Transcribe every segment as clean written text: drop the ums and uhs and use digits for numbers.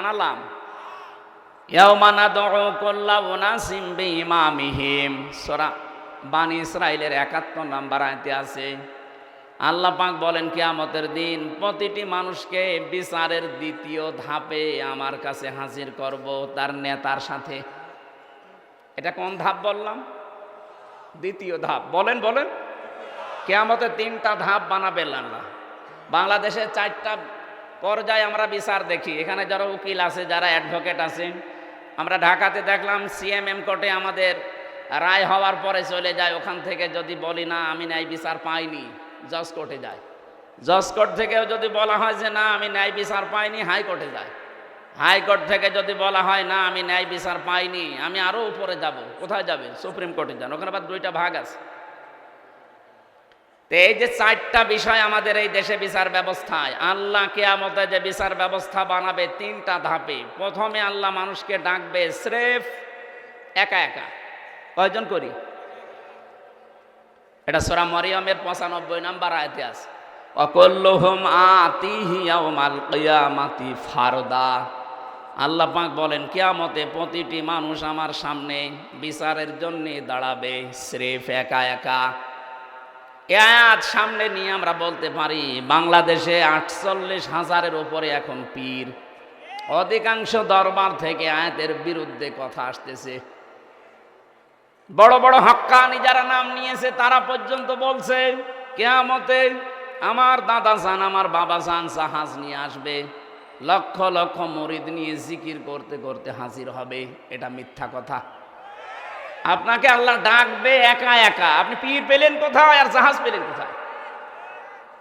জানালাম ইয়াউমা নাদউ কুল্লা উনাসিম বিইমামিহিম, সূরা বানী ইসরাঈলের ৭১ নম্বর আয়াতে আছে। আল্লাহ পাক বলেন কিয়ামতের দিন প্রতিটি মানুষকে বিচারের দ্বিতীয় ধাপে আমার কাছে হাজির করব তার নেতার সাথে। এটা কোন ধাপ বললাম? দ্বিতীয় ধাপ। বলেন বলেন। কিয়ামতের ৩টা ধাপ বানাবেন আল্লাহ। বাংলাদেশে 4টা পর্যায়ে আমরা বিচার দেখি। এখানে যারা উকিল আছে, যারা অ্যাডভোকেট আছে, আমরা ঢাকাতে দেখলাম সিএমএম কোর্টে আমাদের রায় হওয়ার পরে চলে যায়। ওখান থেকে যদি বলি না আমি ন্যায় বিচার পাইনি, জজ কোর্টে যায়। জজ কোর্ট থেকেও যদি বলা হয় যে না আমি ন্যায় বিচার পাইনি, হাইকোর্টে যায়। হাইকোর্ট থেকে যদি বলা হয় না আমি ন্যায় বিচার পাইনি, আমি আরও উপরে যাব। কোথায় যাবে? সুপ্রিম কোর্টে যান। ওখানে আবার 2টা ভাগ আছে। তো এই যে 4টা বিষয় আমাদের এই দেশে বিচার ব্যবস্থায়, আল্লাহ কিয়ামতে যে বিচার ব্যবস্থা বানাবে 3টা ধাপে। প্রথমে আল্লাহ মানুষকে ডাকবে স্রেফ একা একা। কয়জন করি? এটা সূরা মরিয়মের 95 নম্বর আয়াতে আছে। ওয়াকুল্লুহুম আতিহি ইয়াউমাল কিয়ামাতি ফারদা। আল্লাহ পাক বলেন কিয়ামতে প্রতিটি মানুষ আমার সামনে বিচারের জন্য দাঁড়াবে স্রেফ একা একা। এই আয়াত সামনে নিয়ে আমরা বলতে পারি বাংলাদেশে 48,000-এর উপরে এখন পীর। অধিকাংশ দরবার থেকে আয়াতের বিরুদ্ধে কথা আসতেছে। বড় বড় হক্কানি যারা নাম নিয়েছে তারা পর্যন্ত বলছে কিয়ামতে আমার দাদা জান, আমার বাবা জান জাহাজ নিয়ে আসবে, লক্ষ লক্ষ মুরিদ নিয়ে জিকির করতে করতে হাজির হবে। এটা মিথ্যা কথা। আপনাকে আল্লাহ ডাকবে একা একা। আপনি পীর পেলেন কোথায় আর জাহাজ পেলেন কোথায়?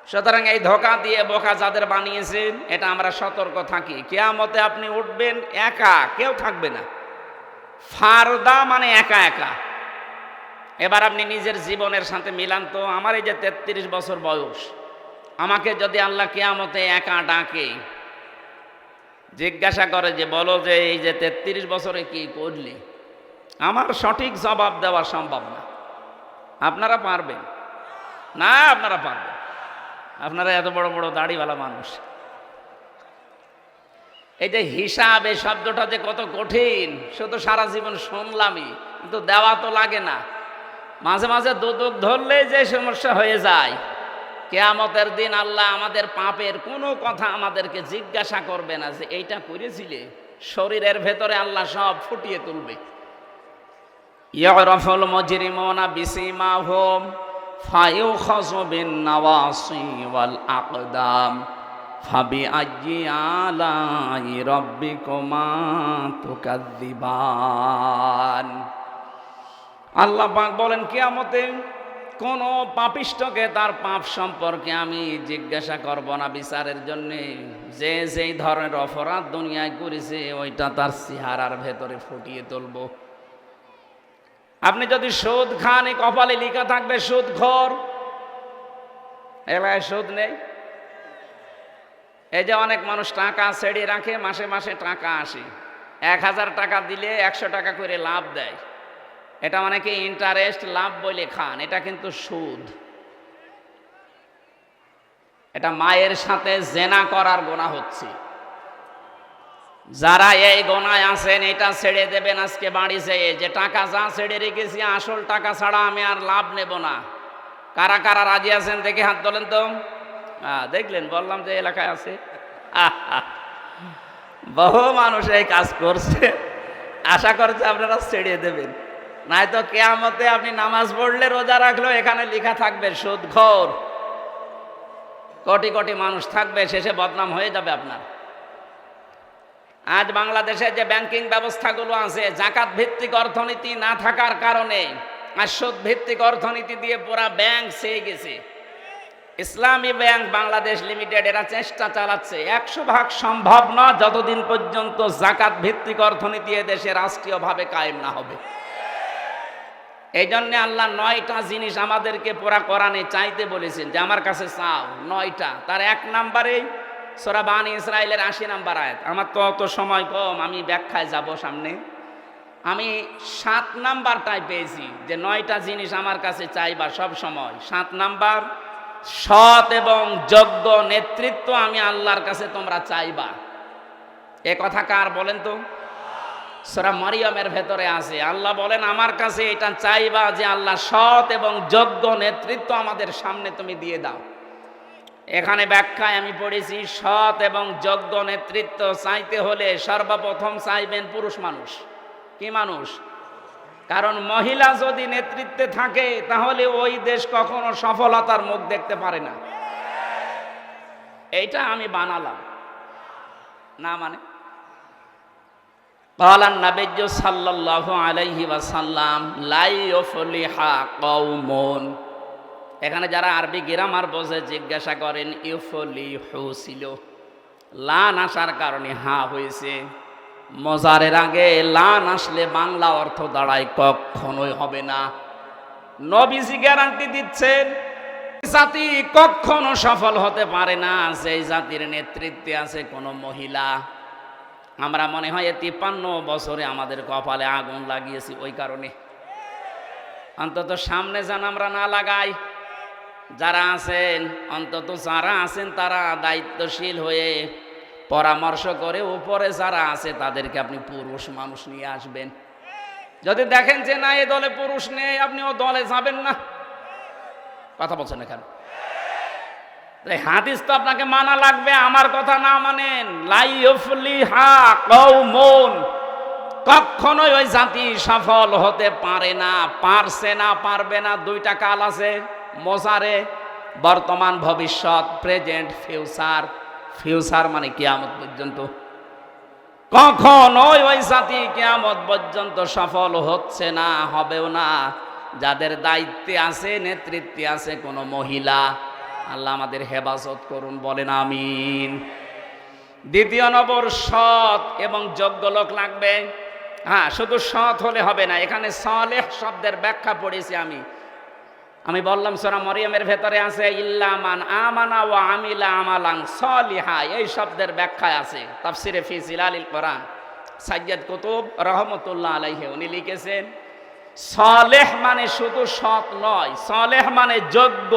সুতরাং এই ধোঁকা দিয়ে বোকা যাদের বানিয়েছেন, এটা আমরা সতর্ক থাকি। কিয়ামতে আপনি উঠবেন একা, কেউ থাকবে না। ফারদা মানে একা একা। এবার আপনি নিজের জীবনের সাথে মিলান তো। আমার এই যে 33 বছর বয়স, আমাকে যদি আল্লাহ কিয়ামতে একা ডাকে, জিজ্ঞাসা করে যে বলো যে এই যে 33 বছরে কি করলি, আমার সঠিক জবাব দেওয়া সম্ভব না। আপনারা পারবেন না? আপনারা পারবেন? আপনারা এত বড় বড় দাড়িওয়ালা মানুষ। এই যে হিসাব, এই শব্দটা যে কত কঠিন, শুধু সারা জীবন শুনলামই, কিন্তু দেওয়া তো লাগে না। মাঝে মাঝে দুদক ধরলে যে সমস্যা হয়ে যায়। কিয়ামতের দিন আল্লাহ আমাদের পাপের কোনো কথা আমাদেরকে জিজ্ঞাসা করবে না যে এইটা করেছিলে। শরীরের ভেতরে আল্লাহ সব ফুটিয়ে তুলবে। ইয়ারাফুল মুজরিমুনা বিসিমাহুম ফায়ুখাযু বিন নাওয়াসি ওয়াল আকদাম ফাবিআইয়ি আলাই রাব্বিকুমা তুকাযযিবান। আল্লাহ পাক বলেন কিয়ামতে কোন পাপিষ্ঠকে তার পাপ সম্পর্কে আমি জিজ্ঞাসা করব না বিচারের জন্য। যে যেই ধরনের অপরাধ দুনিয়ায় করেছে ওইটা তার চেহারার ভেতরে ফুটিয়ে তুলব। আপনি যদি সুদ খান, এই কপালে লেখা থাকবে সুদখোর। এলাকায় সুদ নেই। এই যে অনেক মানুষ টাকা ছেড়ে রাখে, মাসে মাসে টাকা আসে, 1000 টাকা দিলে 100 টাকা করে লাভ দেয়। এটা অনেকে ইন্টারেস্ট লাভ বলে খান, এটা কিন্তু সুদ। এটা মায়ের সাথে জেনা করার গুনাহ হচ্ছে। যারা এই গোনায় আছেন এটা ছেড়ে দেবেন আজকে বাড়ি যেয়ে, যে টাকা যা ছেড়ে রেখেছি আসল টাকা ছাড়া আমি আর লাভ নেব না। কারা কারা রাজি আছেন দেখে হাত তোলেন তো। দেখলেন, বললাম যে এলাকায় আছে। বহু মানুষ এই কাজ করছে। আশা করছে আপনারা ছেড়ে দেবেন, নয়তো কিয়ামতে আপনি নামাজ পড়লে রোজা রাখলেও এখানে লেখা থাকবে সুদখোর। কোটি কোটি মানুষ থাকবে, শেষে বদনাম হয়ে যাবে আপনার। আজ বাংলাদেশে যে ব্যাংকিং ব্যবস্থাগুলো আছে, জাকাত ভিত্তিক অর্থনীতি না থাকার কারণে আর সুদ ভিত্তিক অর্থনীতি দিয়ে পুরা ব্যাংক ছেয়ে গেছে। ইসলামী ব্যাংক বাংলাদেশ লিমিটেড এরা চেষ্টা চালাচ্ছে। 100% সম্ভব না যতদিন পর্যন্ত জাকাত ভিত্তিক অর্থনীতি এদেশে রাষ্ট্রীয়ভাবে কায়েম না হবে। এই জন্য আল্লাহ 9টা জিনিস আমাদেরকে পুরা কোরআনে চাইতে বলেছেন যে আমার কাছে চাও 9টা। তার 1 নম্বরে সূরা বানী ইসরাঈলের 80 নম্বর আয়াত। আমার তো অত সময় কম, আমি ব্যাখ্যায় যাব সামনে। আমি 7 নাম্বারটাই পেয়েছি যে 9টা জিনিস আমার কাছে চাইবা সব সময়। 7 নাম্বার, সৎ এবং যোগ্য নেতৃত্ব আমি আল্লাহর কাছে তোমরা চাইবা। এ কথা কার বলেন তো? সূরা মারিয়ামের ভেতরে আছে। আল্লাহ বলেন আমার কাছে এটা চাইবা যে আল্লাহ সৎ এবং যোগ্য নেতৃত্ব আমাদের সামনে তুমি দিয়ে দাও। এখানে ব্যাখ্যায় আমি পড়েছি সৎ এবং যোগ্য নেতৃত্ব চাইতে হলে সর্বপ্রথম চাইবেন পুরুষ মানুষ। কি মানুষ? কারণ মহিলা যদি নেতৃত্বে থাকে তাহলে ওই দেশ কখনো সফলতার মুখ দেখতে পারে না। এইটা আমি বানালাম না, মানে ক্বালান নাবিয়্যু সাল্লাল্লাহু আলাইহি ওয়াসাল্লাম লা ইউফলিহা কওমুন। এখানে যারা আরবি গ্রামার বোঝে জিজ্ঞাসা করেন ইউফলিহু ছিল, লান আসার কারণে হা হয়েছে। মজারের আগে লান আসলে বাংলা অর্থ দাঁড়ায় কখনোই হবে না। নবীজি গ্যারান্টি দিচ্ছেন জাতি কখনো সফল হতে পারে না যেই জাতির নেতৃত্বে আছে কোনো মহিলা। আমরা মনে হয় 53 বছরে আমাদের কপালে আগুন লাগিয়েছি ওই কারণে। অন্তত সামনে যেন আমরা না লাগাই। যারা আছেন, অন্তত যারা আছেন তারা দায়িত্বশীল হয়ে পরামর্শ করে উপরে যারা আছে তাদেরকে আপনি পুরুষ মানুষ নিয়ে আসবেন। যদি দেখেন যে না এ দলে পুরুষ নেই, আপনি ও দলে যাবেন না। কথা বলছেন এখানে হাদিস তো আপনাকে মানা লাগবে। আমার কথা না মানেন লা ইউফলিহা কওমুন, কখনোই ওই জাতি সফল হতে পারে না। পারছে না, পারবে না, দুইটা কাল আছে মোজারে, বর্তমান ভবিষ্যৎ, প্রেজেন্ট ফিউচার। ফিউচার মানে কিয়ামত পর্যন্ত। কখনোই ওই জাতি কিয়ামত পর্যন্ত সফল হচ্ছে না, হবেও না যাদের দায়িত্বে আছে, নেতৃত্বে আছে কোনো মহিলা। আল্লাহ আমাদের হেফাজত করুন, বলেন আমিন। দ্বিতীয় নম্বর, সৎ এবং যোগ্য লোক লাগবে। হ্যাঁ, শুধু সৎ হলে হবে না। এখানে সালেহ শব্দের ব্যাখ্যা পড়েছি আমি বললাম সূরা মারিয়ামের ভেতরে আছে ইল্লা মান আমানা ওয়া আমিলা আমালান সালিহা। এই শব্দের ব্যাখ্যা আছে তাফসিরে ফি জিলালিল কোরআন। সাইয়্যিদ কুতুব রহমাতুল্লাহ আলাইহি উনি লিখেছেন সালেহ মানে শুধু সৎ নয়, সালেহ মানে যোগ্য।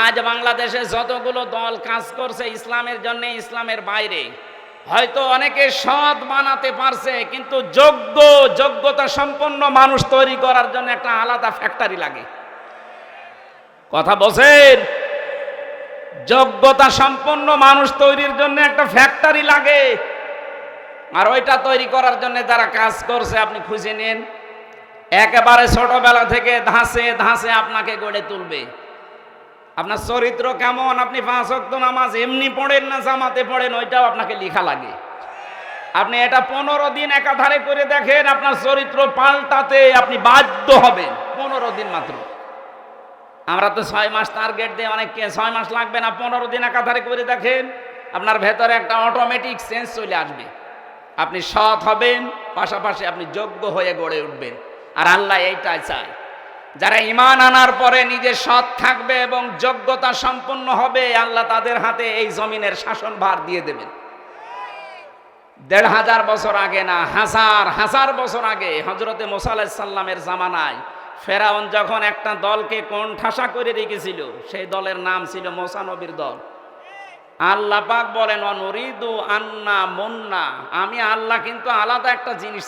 আজ বাংলাদেশে যতগুলো দল কাজ করছে ইসলামের জন্য, ইসলামের বাইরে, হয়তো অনেকে সৎ বানাতে পারছে, কিন্তু যোগ্যতা সম্পন্ন মানুষ তৈরি করার জন্য একটা আলাদা ফ্যাক্টরি লাগে। কথা বলছেন? যোগ্যতা সম্পন্ন মানুষ তৈরির জন্য একটা ফ্যাক্টরি লাগে। আর ওইটা তৈরি করার জন্য যারা কাজ করছে আপনি খুঁজে নেন, একেবারে ছোটবেলা থেকে ধাঁচে ধাঁচে আপনাকে গড়ে তুলবে। আপনার চরিত্র কেমন, আপনি 5 ওয়াক্ত নামাজ এমনি পড়েন না জামাতে পড়েন, ওইটাও আপনাকে লেখা লাগে। আপনি এটা 15 দিন একাধারে করে দেখেন, আপনার চরিত্র পাল্টাতে আপনি বাধ্য হবেন। 15 দিন মাত্র। আমরা তো 6 মাস টার্গেট দিই অনেককে, 6 মাস লাগবে না, 15 দিন একাধারে করে দেখেন, আপনার ভেতরে একটা অটোমেটিক সেন্স চলে আসবে। আপনি সৎ হবেন, পাশাপাশি আপনি যোগ্য হয়ে গড়ে উঠবেন। আর আল্লাহ এইটাই চায়, যারা ঈমান আনার পরে নিজে সৎ থাকবে এবং যোগ্যতা সম্পন্ন হবে, আল্লাহ তাদের হাতে এই জমিনের শাসনভার দিয়ে দেবেন। 1500 বছর আগে না, হাজার বছর আগে হযরতে মুসা আলাইহিস সালামের জামানায় ফেরাউন যখন একটা দলকে কোণঠাসা করে রেখেছিল, সেই দলের নাম ছিল মুসা নবীর দল। আল্লাহ পাক বলেন অনুরিদু আন্না মুন্না, আমি আল্লাহ কিন্তু আলাদা একটা জিনিস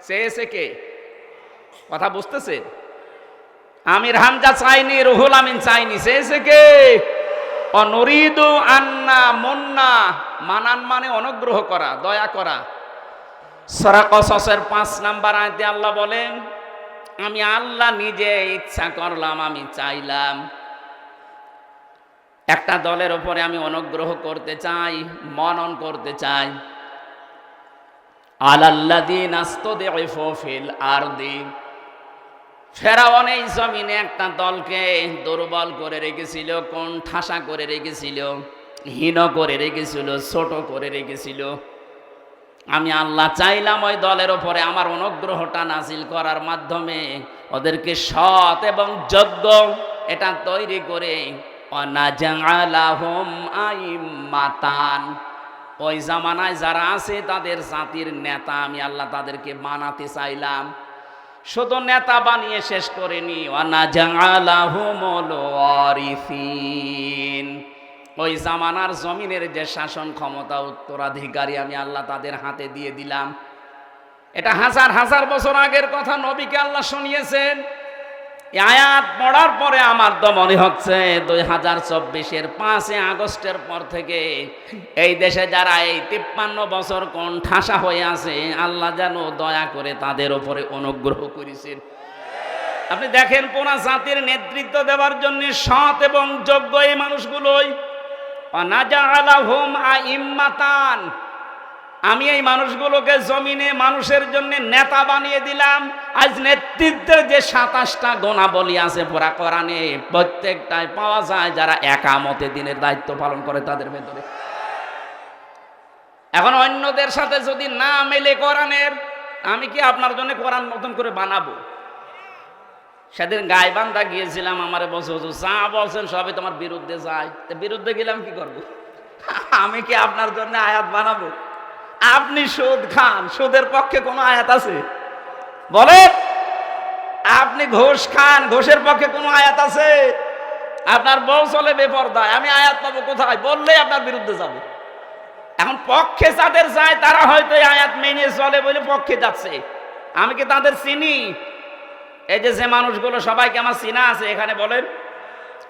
চেয়েছে কে? কথা বুঝতেছেন? আমির হামজা চাইনি, রুহুল আমিন চাইনি, চেয়েছে কে? অনুরিদু আন্না মুন্না, মানান মানে অনুগ্রহ করা, দয়া করা। সূরা কসসের 5 নাম্বার আয়াতে আল্লাহ বলেন আমি আল্লাহ নিজে ইচ্ছা করলাম, আমি চাইলাম একটা দলের উপরে আমি অনুগ্রহ করতে চাই, মনন করতে চাই। আলাল্লাযীনা আস্তাদঈফু ফিল আরদি, ফেরাউন এই জমিনে একটা দলকে দুর্বল করে রেখেছিল, কোণঠাসা করে রেখেছিল, হীন করে রেখেছিল, ছোট করে রেখেছিল। আমি আল্লাহ চাইলাম ওই দলের উপরে আমার অনুগ্রহটা নাজিল করার মাধ্যমে ওদেরকে সৎ এবং যোগ্য এটা তৈরি করে ওয়ানাজআলাহুম আইম্মাতান, ওই জামানায় যারা আছে তাদের জাতির নেতা আমি আল্লাহ তাদেরকে বানাতে চাইলাম। শুধু নেতা বানিয়ে শেষ করেনি, ওয়ানাজআলাহুমুল ওয়ারিসিন, ওই জামানার জমিনের যে শাসন ক্ষমতা উত্তরাধিকারী আমি আল্লাহ তাদের হাতে দিয়ে দিলাম। এটা হাজার হাজার বছর আগের কথা, নবীকে আল্লাহ শুনিয়েছেন। এই আয়াত পড়ার পরে আমার তো মনে হচ্ছে 2024-এর 5 আগস্টের পর থেকে এই দেশে যারা এই 53 বছর কোন ঠাসা হয়ে আছে, আল্লাহ যেন দয়া করে তাদের উপরে অনুগ্রহ করেছেন। আপনি দেখেন পুরা জাতির নেতৃত্ব দেওয়ার জন্য সৎ এবং যোগ্য এই মানুষগুলোই, আমি এই মানুষগুলোকে জমিনে মানুষের জন্য নেতা বানিয়ে দিলাম। আজ নেতৃত্বের যে 27টা গুণাবলী আছে পুরা কোরআনে, প্রত্যেকটাই পাওয়া যায় যারা একামতে দিনের দায়িত্ব পালন করে তাদের ভেতরে। এখন অন্যদের সাথে যদি না মেলে কোরআনের, আমি কি আপনার জন্য কোরআন নতুন করে বানাবো? সেদিন গাইবান্ধা গিয়েছিলাম, আমারে বলছে হুজুর যা বলছেন সবই তোমার বিরুদ্ধে যায়, বিরুদ্ধে গেলাম কি করব? আমি কি আপনার জন্য আয়াত বানাবো? আপনি সুদ খান, সুদের পক্ষে কোনো আয়াত আছে বলেন? আপনি ঘুষ খান, ঘুষের পক্ষে কোনো আয়াত আছে? আপনার বউ চলে বেপরদায়, আমি আয়াত পাবো কোথায়? বললেই আপনার বিরুদ্ধে যাবে। এখন পক্ষে যাদের যায় তারা হয়তো এই আয়াত মেনে চলে বলে পক্ষে যাচ্ছে। আমি কি তাদের চিনি? এই যে মানুষগুলো সবাইকে আমার চিনা আছে এখানে বলেন?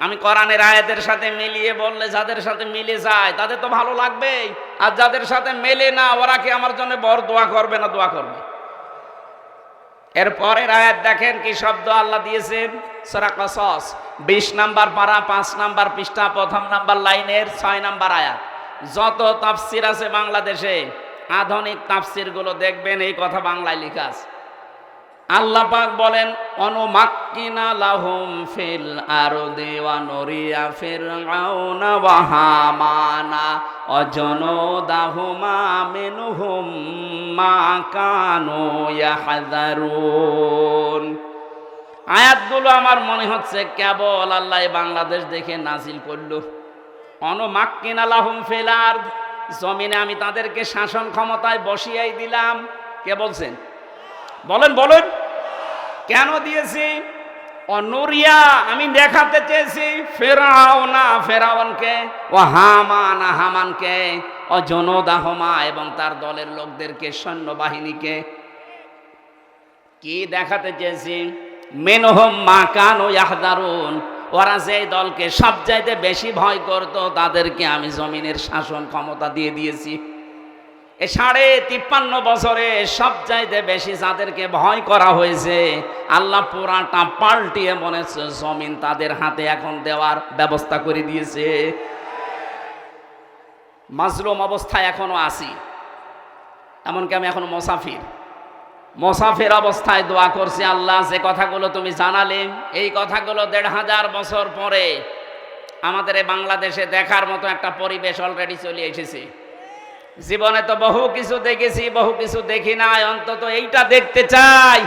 আমি কোরআনের আয়াতের সাথে মিলিয়ে বললে যাদের সাথে মিলে যায় তাদের তো ভালো লাগবেই, আর যাদের সাথে মেলে না ওরা কি আমার জন্য বড় দোয়া করবে না দোয়া করবে? এর পরের আয়াত দেখেন কি শব্দ আল্লাহ দিয়েছেন, সূরা কসস 20 নাম্বার পারা 5 নাম্বার পৃষ্ঠা 1 নাম্বার লাইনের 6 নাম্বার আয়াত। যত তাফসির আছে বাংলাদেশে, আধুনিক তাফসির গুলো দেখবেন এই কথা বাংলায় লেখা আছে। আল্লাহ পাক বলেন, অনুমাক্কিনা লাহুম ফিল আরদি ওয়া নুরিয়া ফিরআউনা ওয়া হামানা অজনুদাহুমা মিনহুম মা কানু ইয়াহযারুন। আয়াতগুলো আমার মনে হচ্ছে কেবল আল্লাহ বাংলাদেশ দেখে নাজিল করলো। অনুমাক্কিনা লাহুম ফিল আরদ, জমিনে আমি তাদেরকে শাসন ক্ষমতায় বসিয়ে দিলাম। কে বলছেন? বলেন বলেন, কেন দিয়েছি? অনুরিয়া, আমি দেখাতে চেয়েছি ফেরাউনা, ফেরাউনকে, ও হামানা, হামানকে, ও জনদাহমা, এবং তার দলের লোকদেরকে, সৈন্যবাহিনীকে। কি দেখাতে চেয়েছি? মিনহুম মা কানু ইয়াহযারুন, ওরা যে দলকে সবচাইতে বেশি ভয় করত তাদেরকে আমি জমিনের শাসন ক্ষমতা দিয়ে দিয়েছি। 53 বছরে সবচাইতে বেশি যাদেরকে ভয় করা হয়েছে, আল্লাহ পুরাটা পাল্টিয়ে মনে হচ্ছে জমিন তাদের হাতে এখন দেওয়ার ব্যবস্থা করে দিয়েছে। মাজলুম অবস্থায় এখনো আছি, এমনকি আমি এখন মোসাফির অবস্থায় দোয়া করছি, আল্লাহ যে কথাগুলো তুমি জানালে, এই কথাগুলো 1500 বছর পরে আমাদের এই বাংলাদেশে দেখার মতো একটা পরিবেশ অলরেডি চলে এসেছে। জীবনে তো বহু কিছু দেখেছি, বহু কিছু দেখি নাই, অন্তত এইটা দেখতে চাই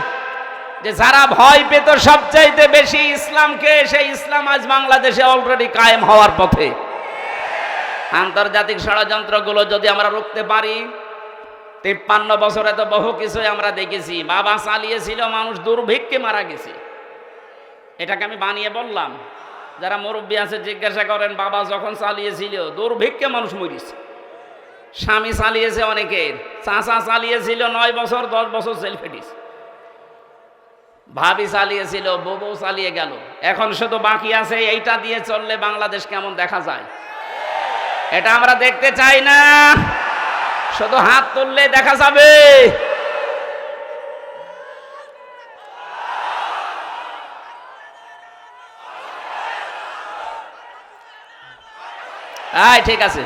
যে যারা ভয় পেত সবচাইতে বেশি ইসলামকে, সেই ইসলাম আজ বাংলাদেশে অলরেডি কায়েম হওয়ার পথে। আন্তর্জাতিক ষড়যন্ত্রগুলো যদি আমরা রুখতে পারি, 53 বছরে তো বহু কিছুই আমরা দেখেছি। বাবা চালিয়েছিল, মানুষ দুর্ভিক্ষে মারা গেছে। এটাকে আমি বানিয়ে বললাম? যারা মুরব্বী আছে জিজ্ঞাসা করেন, বাবা যখন চালিয়েছিল দুর্ভিক্ষে মানুষ মরিছে। স্বামী চালিয়েছে অনেকের, চাচা চালিয়েছিল 9 বছর 10 বছর জেল খেটেছে। ভাবি চালিয়েছিল, বউ চালিয়ে গেল। এখন শুধু বাকি আছে এইটা দিয়ে চললে বাংলাদেশ কেমন দেখা যায়। এটা আমরা দেখতে চাই না, শুধু হাত তুললে দেখা যাবে। ঠিক আছে।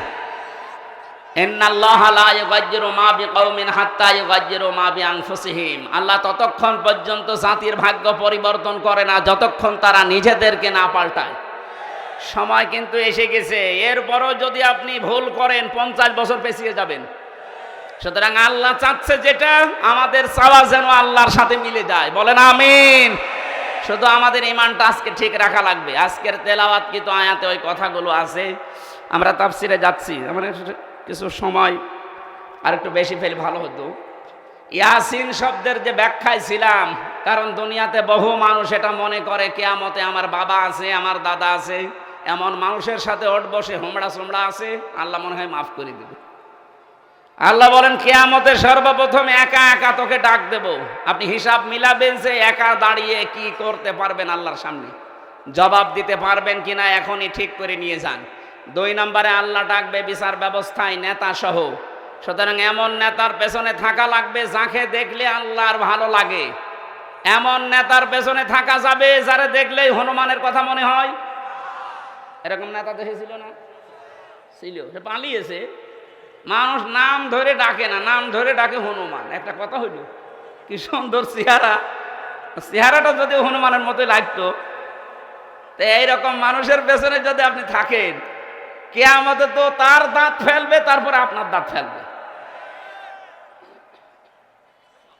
আল্লাহ ততক্ষণ পর্যন্ত জাতির ভাগ্য পরিবর্তন করে না যতক্ষণ তারা নিজেদেরকে না পাল্টায়। সময় কিন্তু এসে গেছে, এরপরও যদি আপনি ভুল করেন 50 বছর পেছিয়ে যাবেন। সুতরাং আল্লাহ চাচ্ছে যেটা, আমাদের চাওয়া যেন আল্লাহর সাথে মিলে যায়। বলেন আমিন। শুধু আমাদের ঈমানটা আজকে ঠিক রাখা লাগবে। আজকের তেলাওয়াত কিন্তু আয়াতে ওই কথাগুলো আছে। আমরা তাফসিরে যাচ্ছি, আমরা কিছু সময় আর একটু বেশি ফেলে ভালো হতো। ইয়াসিন শব্দের যে ব্যাখ্যায় ছিলাম, কারণ দুনিয়াতে বহু মানুষ এটা মনে করে কিয়ামতে আমার বাবা আছে, আমার দাদা আছে, এমন মানুষের সাথে ওঠ বসে হোমড়া সোমড়া আছে, আল্লাহ মনে হয় মাফ করে দেবে। আল্লাহ বলেন কিয়ামতে সর্বপ্রথম একা একা তোকে ডাক দেব, আপনি হিসাব মিলাবেন যে একা দাঁড়িয়ে কি করতে পারবেন আল্লাহর সামনে, জবাব দিতে পারবেন কিনা এখনই ঠিক করে নিয়ে যান। 2 নম্বরে আল্লাহ ডাকবে বিচার ব্যবস্থায় নেতা সহ। সুতরাং এমন নেতার পেছনে থাকা লাগবে যাকে দেখলে আল্লাহর ভালো লাগে। এমন নেতার পেছনে থাকা যাবে যারা দেখলেই হনুমানের কথা মনে হয়। এরকম নেতা দেখেছিল না? ছিল, সে পালিয়েছে। মানুষ নাম ধরে ডাকে না, নাম ধরে ডাকে হনুমান। একটা কথা হইল, কি সুন্দর চেহারা, চেহারাটা যদি হনুমানের মতোই লাগতো। তো এইরকম মানুষের পেছনে যদি আপনি থাকেন, কিয়ামতে তো তার দাঁত ফেলবে, তারপরে আপনার দাঁত ফেলবে।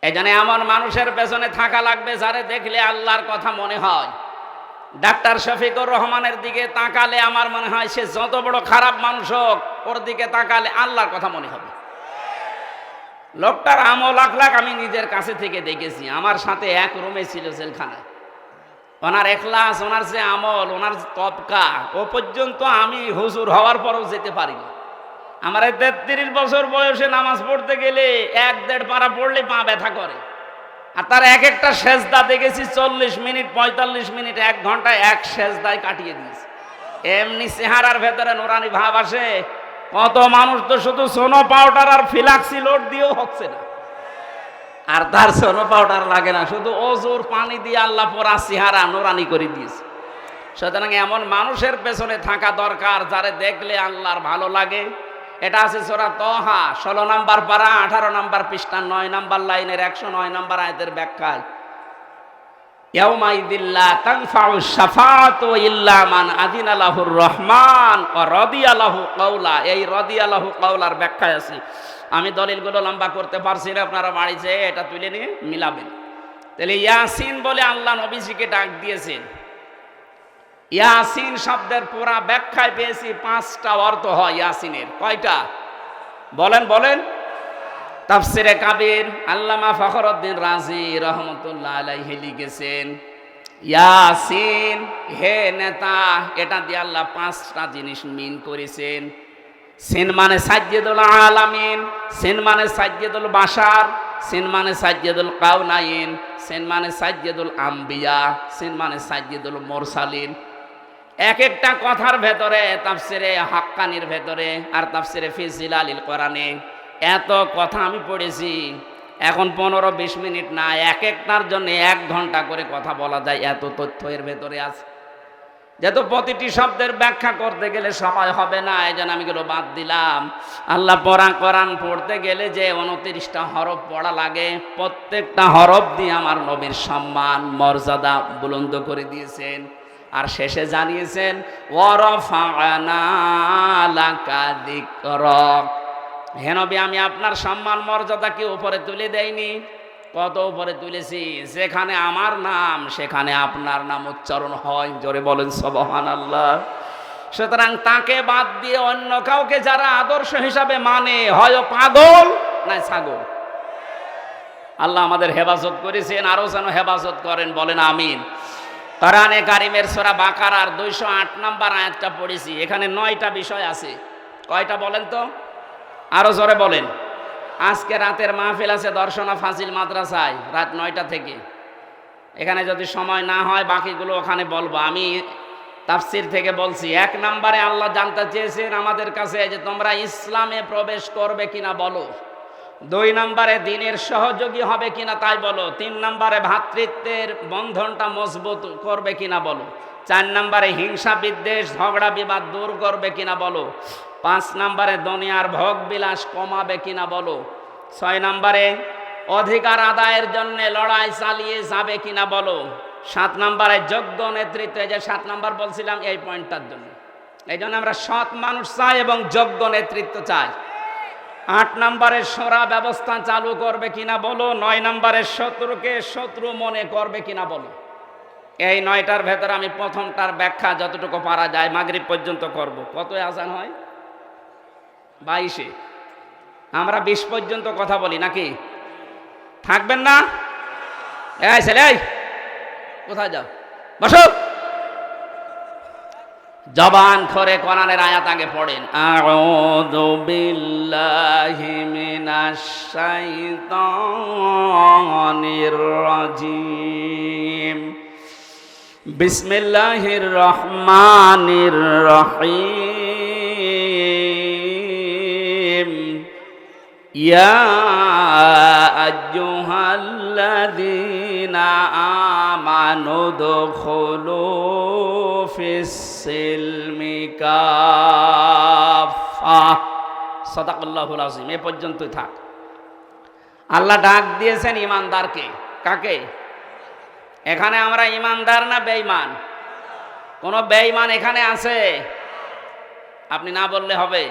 এই জন্য এমন মানুষের পেছনে থাকা লাগবে যারে দেখলে আল্লাহর কথা মনে হয়। ডাক্তার শফিকুর রহমানের দিকে তাকালে আমার মনে হয় সে যত বড় খারাপ মানুষ হোক, ওর দিকে তাকালে আল্লাহর কথা মনে হবে। লোকটার আমল আখলাক আমি নিজের কাছে থেকে দেখেছি। আমার সাথে এক রুমে ছিল জেলখানায়। ওনার এখলাস, ওনার যে আমল, ওনার তবকা, ও পর্যন্ত আমি হুজুর হওয়ার পরও যেতে পারিনি। আমার 33 বছর বয়সে নামাজ পড়তে গেলে 1-1.5 পারা পড়লে পা ব্যথা করে। আর তার এক একটা সেজদা দেখেছি 40 মিনিট, 45 মিনিট, 1 ঘন্টায় এক সেজদায় কাটিয়ে দিয়েছে। এমনি চেহারার ভেতরে নুরানি ভাব আসে। কত মানুষ তো শুধু সোনো পাউডার আর ফিলাক্সি লোড দিয়েও হচ্ছে না, আর তার সোনো পাউডার লাগে না, শুধু ওজোর পানি দিয়ে আল্লাহ পরা চেহারা নুরানি করে দিয়েছে। সুতরাং এমন মানুষের পেছনে থাকা দরকার যারে দেখলে আল্লাহর ভালো লাগে। এটা আছে সূরা তাহা 16 নম্বর পারা 18 নম্বর পৃষ্ঠা 9 নম্বর লাইনের 109 নম্বর আয়াতের ব্যাখ্যায়, ইয়াউমাইযিল লা তানফাউ শাফাআতু ইল্লা মান আযিনা লাহুর রহমান ওয়া রাদিয়া লাহু কাওলা। এই রাদিয়া লাহু কাওলার ব্যাখ্যায় আছে। আমি দলিলগুলো লম্বা করতে পারছি না, আপনারা বাড়ি যেয়ে এটা তুলে নিয়ে মিলাবেন। তাহলে ইয়াসিন বলে আল্লাহ নবীজিকে ডাক দিয়েছেন। ইয়াসিন শব্দের পুরা ব্যাখ্যায় পেয়েছি 5টা অর্থ হয় ইয়াসিনের। কয়টা বলেন বলেন? তাফসিরে কাবির আল্লামা ফখরুদ্দিন রাজি রহমতুল্লাহ আলাইহি লিখেছেন, ইয়াসিন হে নেতা, এটা দিয়ে আল্লাহ 5টা জিনিস মিন করেছেন। সিন মানে সাজ্জিদুল আলামিন, সিন মানে সাজ্জিদুল বাশার, সিন মানে সাজ্জিদুল কাউনাইন, সিন মানে সাজ্জিদুল আম্বিয়া, সিন মানে সাজ্জিদুল মুরসালিন। এক একটা কথার ভেতরে, তাফসিরে হাক্কানির ভেতরে আর তাফসিরে ফি জিলালিল কোরআনে এত কথা আমি পড়েছি। এখন 15-20 মিনিট না, এক একটার জন্য 1 ঘন্টা করে কথা বলা যায়, এত তথ্য এর ভেতরে আছে। যেহেতু প্রতিটি শব্দের ব্যাখ্যা করতে গেলে সময় হবে না, এই জন্য আমি এগুলো বাদ দিলাম। আল্লাহ কোরআন পড়তে গেলে যে 29টা হরফ পড়া লাগে, প্রত্যেকটা হরফ দিয়ে আমার নবীর সম্মান মর্যাদা বুলন্দ করে দিয়েছেন। আর শেষে জানিয়েছেন ওয়ারাফা'না লাকা যিকরাক, হে নবী আমি আপনার সম্মান মর্যাদাকে উপরে তুলে দেইনি, কত উপরে তুলেছি, যেখানে আমার নাম সেখানে আপনার নাম উচ্চারণ হয়। জোরে বলেন সুবহানাল্লাহ। সুতরাং তাকে বাদ দিয়ে অন্য কাউকে যারা আদর্শ হিসাবে মানে, হয় পাগল না ছাগল। আল্লাহ আমাদের হেফাজত করেছেন, আরো যেন হেফাজত করেন, বলেন আমিন। কোরআনে কারিমের সূরা বাকারার 208 নম্বর আয়াতটা পড়েছি। এখানে 9টা বিষয় আছে। কয়টা বলেন তো? আরো জোরে বলেন। আজকে রাতের মাহফিল আছে দর্শনা ফাজিল মাদ্রাসায় রাত 9টা থেকে। এখানে যদি সময় না হয় বাকিগুলো ওখানে বলবো। আমি তাফসির থেকে বলছি। 1 নম্বরে আল্লাহ জানতে চেয়েছেন আমাদের কাছে যে তোমরা ইসলামে প্রবেশ করবে কিনা বলো। 2 নম্বরে দ্বীনের সহযোগী হবে কিনা তাই বলো। 3 নম্বরে ভ্রাতৃত্বের বন্ধনটা মজবুত করবে কিনা বলো। 4 নম্বরে হিংসা বিদ্বেষ ঝগড়া বিবাদ দূর করবে কিনা বলো। 5 নম্বরে দুনিয়ার ভোগ বিলাস কমাবে কিনা বলো। 6 নম্বরে অধিকার আদায়ের জন্য লড়াই চালিয়ে যাবে কিনা বলো। 7 নম্বরে যোগ্য নেতৃত্ব, এই যে 7 নম্বর বলছিলাম এই পয়েন্টটার জন্য। এই জন্য আমরা সৎ মানুষ চাই এবং যোগ্য নেতৃত্ব চাই। 8 নম্বরে শোরা ব্যবস্থা চালু করবে কিনা বলো। 9 নম্বরে শত্রুকে শত্রু মনে করবে কিনা বলো। এই 9টার ভেতরে আমি প্রথমটার ব্যাখ্যা যতটুকু পারা যায় মাগরিব পর্যন্ত করব। কত আজান হয়? 22-এ। আমরা 20 পর্যন্ত কথা বলি নাকি? থাকবেন না? এই ছেলে, কোথায় যাও? বসো। জবান করে কোরআনের আয়াত আগে পড়েন। আউযু বিল্লাহি মিনাশ শাইতানির রাজিম। বিসমিল্লাহির রহমানির রহিম। ইয়া আইয়ুহাল্লাযীনা আমানু দুখুলু ফিস-সিলমি কাফা। সাদাকাল্লাহুল আযীম। এ পর্যন্তই থাক। আল্লাহ ডাক দিয়েছেন ঈমানদারকে। কাকে? এখানে আমরা ঈমানদার না বেঈমান? কোন বেঈমান এখানে আছে? আপনি না বললে হবে।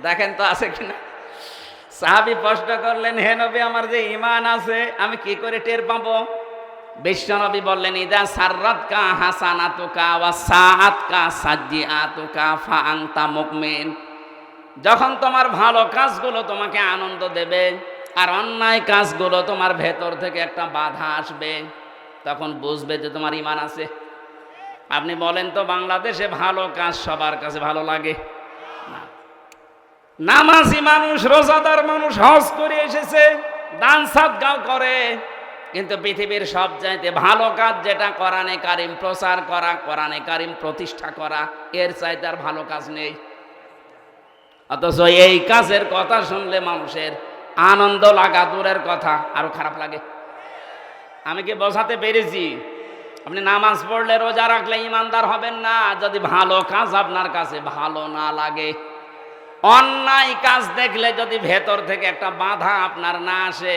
দেখেন তো আছে কিনা। সাহাবী প্রশ্ন করলেন, হে নবী, আমার যে ঈমান আছে আমি কি করে টের পাবো? বিশ্বনবী বললেন, ইদা সাররাতকা হাসানাতুকা ওয়া সাআতকা সাজ্জিআতুকা ফা আনতা মুমিন। যখন তোমার ভালো কাজগুলো তোমাকে আনন্দ দেবে আর অন্যায় কাজগুলো তোমার ভেতর থেকে একটা বাধা আসবে, তখন বুঝবে যে তোমার ঈমান আছে। আপনি বলেন তো, বাংলাদেশে ভালো কাজ সবার কাছে ভালো লাগে না। নামাজি মানুষ, রোজাদার মানুষ হজ করে এসেছে, দান সাদগাও করে, কিন্তু পৃথিবীর সব চাইতে ভালো কাজ যেটা কোরআনে কারিম প্রচার করা, কোরআনে কারিম প্রতিষ্ঠা করা, এর চাইতে আর ভালো কাজ নেই। অথচ এই কাজের কথা শুনলে মানুষের আনন্দ লাগা দূরের কথা, আরো খারাপ লাগে। আমি কি বোঝাতে পেরেছি? আপনি নামাজ পড়লে, রোজা রাখলে ঈমানদার হবেন না যদি ভালো কাজ আপনার কাছে ভালো না লাগে। অন্যায় কাজ দেখলে যদি ভেতর থেকে একটা বাধা আপনার না আসে,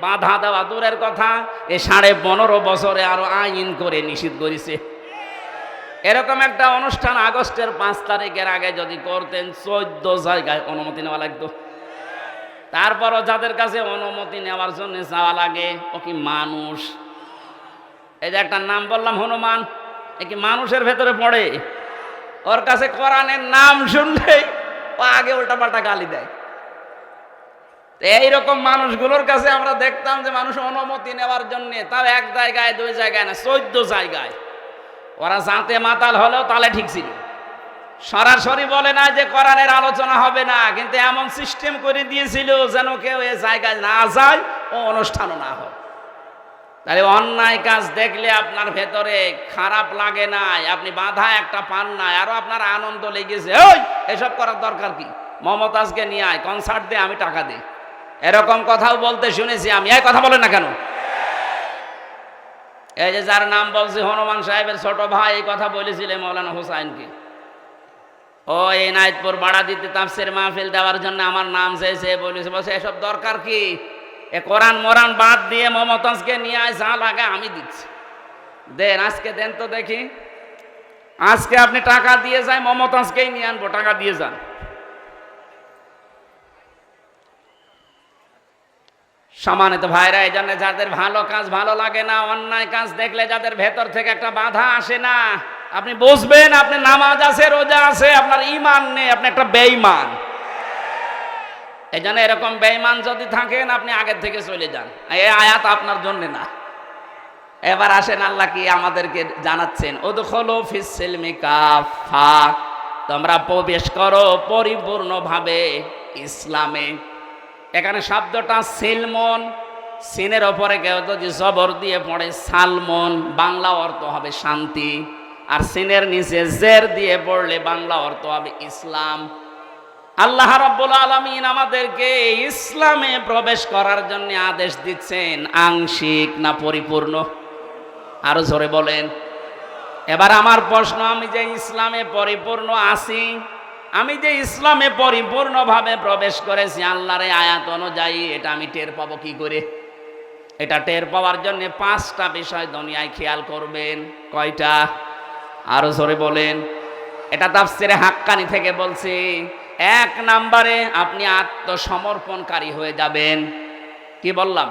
বাধা দেওয়া দূরের কথা, এ 15.5 বছরে আরো আইন করে নিষিদ্ধ করেছে। এরকম একটা অনুষ্ঠান আগস্টের 5 তারিখের আগে যদি করতেন, 14 জায়গায় অনুমতি নেওয়া লাগতো। তারপরও যাদের কাছে অনুমতি নেওয়ার জন্য যাওয়া লাগে, ও কি মানুষ? এই যে একটা নাম বললাম, হনুমান, এ কি মানুষের ভেতরে পড়ে? ওর কাছে কোরআনের নাম শুনলেই ও আগে উল্টাপাল্টা গালি দেয়। এইরকম মানুষগুলোর কাছে আমরা দেখতাম যে মানুষ অনুমতি নেওয়ার জন্য, তাও 1 জায়গায় 2 জায়গায় না, 14 জায়গায়। ওরা জাতে মাতাল হলেও তালে ঠিক ছিল। সরাসরি বলে না যে কোরআনের আলোচনা হবে না, কিন্তু এমন সিস্টেম করে দিয়েছিল যেন কেউ এ জায়গায় না যায় ও অনুষ্ঠানও না হয়। তাহলে অন্যায় কাজ দেখলে আপনার ভেতরে খারাপ লাগে না, আপনি বাধা একটা পান না, আরো আপনার আনন্দ লেগেছে, ওই এসব করার দরকার কি, মমতাজকে নিয়ে আয়, কনসার্ট দে, আমি টাকা দিই, এরকম কথাও বলতে শুনেছি আমি। এই কথা বলেন না কেন? এই যে যার নাম বলছি, হনুমান সাহেবের ছোট ভাই, এই কথা বলেছিলেন মৌলানা হুসাইনকে। ও এনায়েতপুর বাড়া দিতে তাফসীর মাহফিল দেওয়ার জন্য আমার নাম চেয়েছে, বলেছে, বলছে এসব দরকার কি, এ কোরআন মোরান বাদ দিয়ে মমতাজকে নিয়ে আয়, যা লাগে আমি দিচ্ছি, দেন আজকে দেন তো দেখি। আজকে আপনি টাকা দিয়ে যায়, মমতাজকেই নিয়ে আনবো, টাকা দিয়ে যান। সম্মানিত ভাইরা, এই জন্য যাদের ভালো কাজ ভালো লাগে না, অন্যায় কাজ দেখলে যাদের ভেতর থেকে একটা বাধা আসে না, আপনি বুঝবেন আপনি নামাজ আছে, রোজা আছে, আপনার ঈমান নেই, আপনি একটা বেঈমান। এই জন্য এরকম বেঈমান যদি থাকেন, আপনি আগের থেকে চলে যান। এই আয়াত আপনার জন্য না। এবার আসেন, আল্লাহ কি আমাদেরকে জানাচ্ছেন, উদখুলু ফিস-সিলমি কাফা, তোমরা প্রবেশ করো পরিপূর্ণভাবে ইসলামে। এখানে শব্দটা সিলমন, সিনের ওপরে কেউ যদি জবর দিয়ে পড়ে সালমন, বাংলা অর্থ হবে শান্তি, আর সিনের নিচে জের দিয়ে পড়লে বাংলা অর্থ হবে ইসলাম। আল্লাহ রাব্বুল আলামিন আমাদেরকে ইসলামে প্রবেশ করার জন্য আদেশ দিচ্ছেন, আংশিক না পরিপূর্ণ? আরো জোরে বলেন। এবার আমার প্রশ্ন, আমি যে ইসলামে পরিপূর্ণ আছি, আমি যে ইসলামে পরিপূর্ণভাবে প্রবেশ করেছি আল্লাহর আয়াত অনুযায়ী, এটা আমি টের পাবো কি করে? এটা টের পাওয়ার জন্য 5টা বিষয় দুনিয়ায় খেয়াল করবেন। কয়টা? আরো জোরে বলেন। এটা তাফসীরে হাক্কানি থেকে বলছি। 1 নম্বরে আপনি আত্মসমর্পণকারী হয়ে যাবেন। কি বললাম?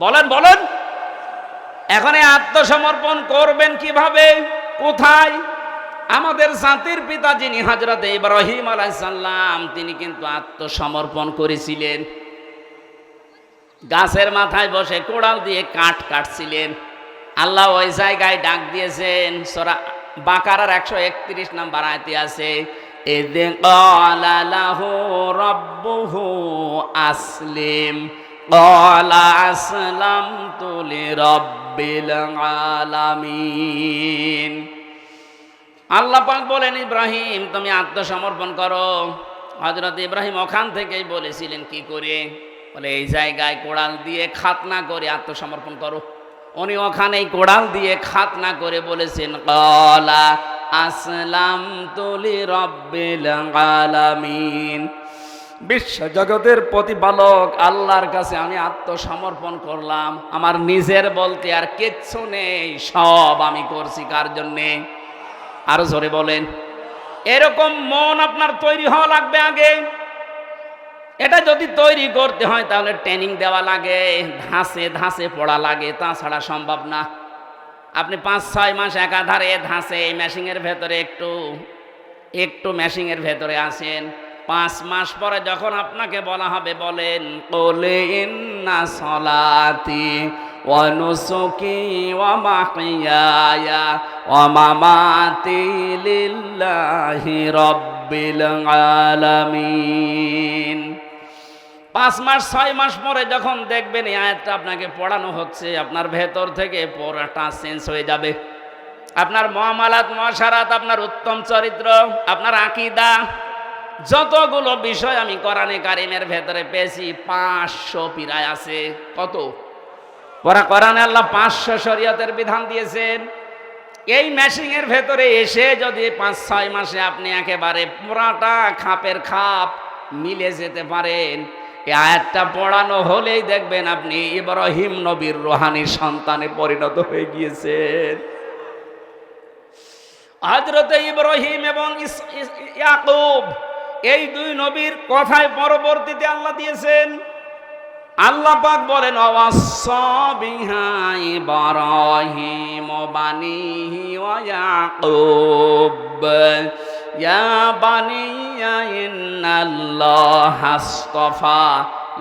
বলেন বলেন। এখন আত্মসমর্পণ করবেন কিভাবে, কোথায়? আমাদের জাতির পিতা যিনি হযরত ইব্রাহিম আলাইহিস সালাম, তিনি কিন্তু আত্মসমর্পণ করেছিলেন। গাছের মাথায় বসে কোড়াল দিয়ে কাঠ কাটছিলেন। আল্লাহ ওই জায়গায় ডাক দিয়েছেন, সূরা বাকারার 131 নাম্বার আয়াতে আছে, ইয ক্বালা লাহু রাব্বুহু আসলিম ক্বালা আসলামতু লিরাব্বিল আলামিন। আল্লাহ পাক বলেন, ইব্রাহিম তুমি আত্মসমর্পণ করো। হযরত ইব্রাহিম ওখান থেকেই বলেছিলেন কি করে, বলে এই জায়গায় কোড়াল দিয়ে খাতনা করে আত্মসমর্পণ করো। উনি ওখানেই কোড়াল দিয়ে খাতনা করে বলেছেন, ক্বালা আসলামতু লিরাব্বিল আলামিন, বিশ্ব জগতের প্রতিপালক আল্লাহর কাছে আমি আত্মসমর্পণ করলাম। আমার নিজের বলতে আর কিচ্ছু নেই, সব আমি করছি কার জন্যে? আরো জোরে বলেন। এরকম মন আপনার তৈরি হওয়া লাগবে আগে। এটা যদি তৈরি করতে হয় তাহলে ট্রেনিং দেওয়া লাগে, ধাঁচে ধাঁচে পড়া লাগে, তাছাড়া সম্ভব না। আপনি 5-6 মাস একাধারে ধাঁচে মেশিনের ভেতরে একটু মেশিনের ভেতরে আসেন, 5 মাস পরে যখন আপনাকে বলা হবে বলেন কুলি ইন্না সলাতি ওয়া নুসুকি ওয়া মাহইয়ায়া ওয়া মামাতি লিল্লাহি রাব্বিল আলামিন। 5 মাস 6 মাস পরে যখন দেখবেন এই আয়াতটা আপনাকে পড়ানো হচ্ছে, আপনার ভেতর থেকে পুরোটা চেঞ্জ হয়ে যাবে। আপনার মুআমালাত মুআশারাত, আপনার উত্তম চরিত্র, আপনার আকীদা, যতগুলো বিষয় আমি কোরআনে কারিমের ভেতরে পেয়েছি 500 পীরায় আছে। কত? কোরআনে আল্লাহ 500 শরীয়তের বিধান দিয়েছেন। এই মেশিনের ভেতরে এসে যদি 5-6 মাসে আপনি একেবারে পুরাটা খাপের খাপ মিলে যেতে পারেন, এই আয়াতটা পড়ানো হলেই দেখবেন আপনি ইব্রাহিম নবীর রূহানী সন্তানে পরিণত হয়ে গিয়েছেন। হযরত ইব্রাহিম এবং ইয়াকুব এই 2 নবীর কথায় পরবর্তীতে আল্লাহ দিয়েছেন। আল্লাহ পাক বলেন, ওয়াসসা বিহা ইব্রাহিম বানিহি ওয়া ইয়াকুব ইয়া বানিয়া ইন্নাল্লাহা আসতাফা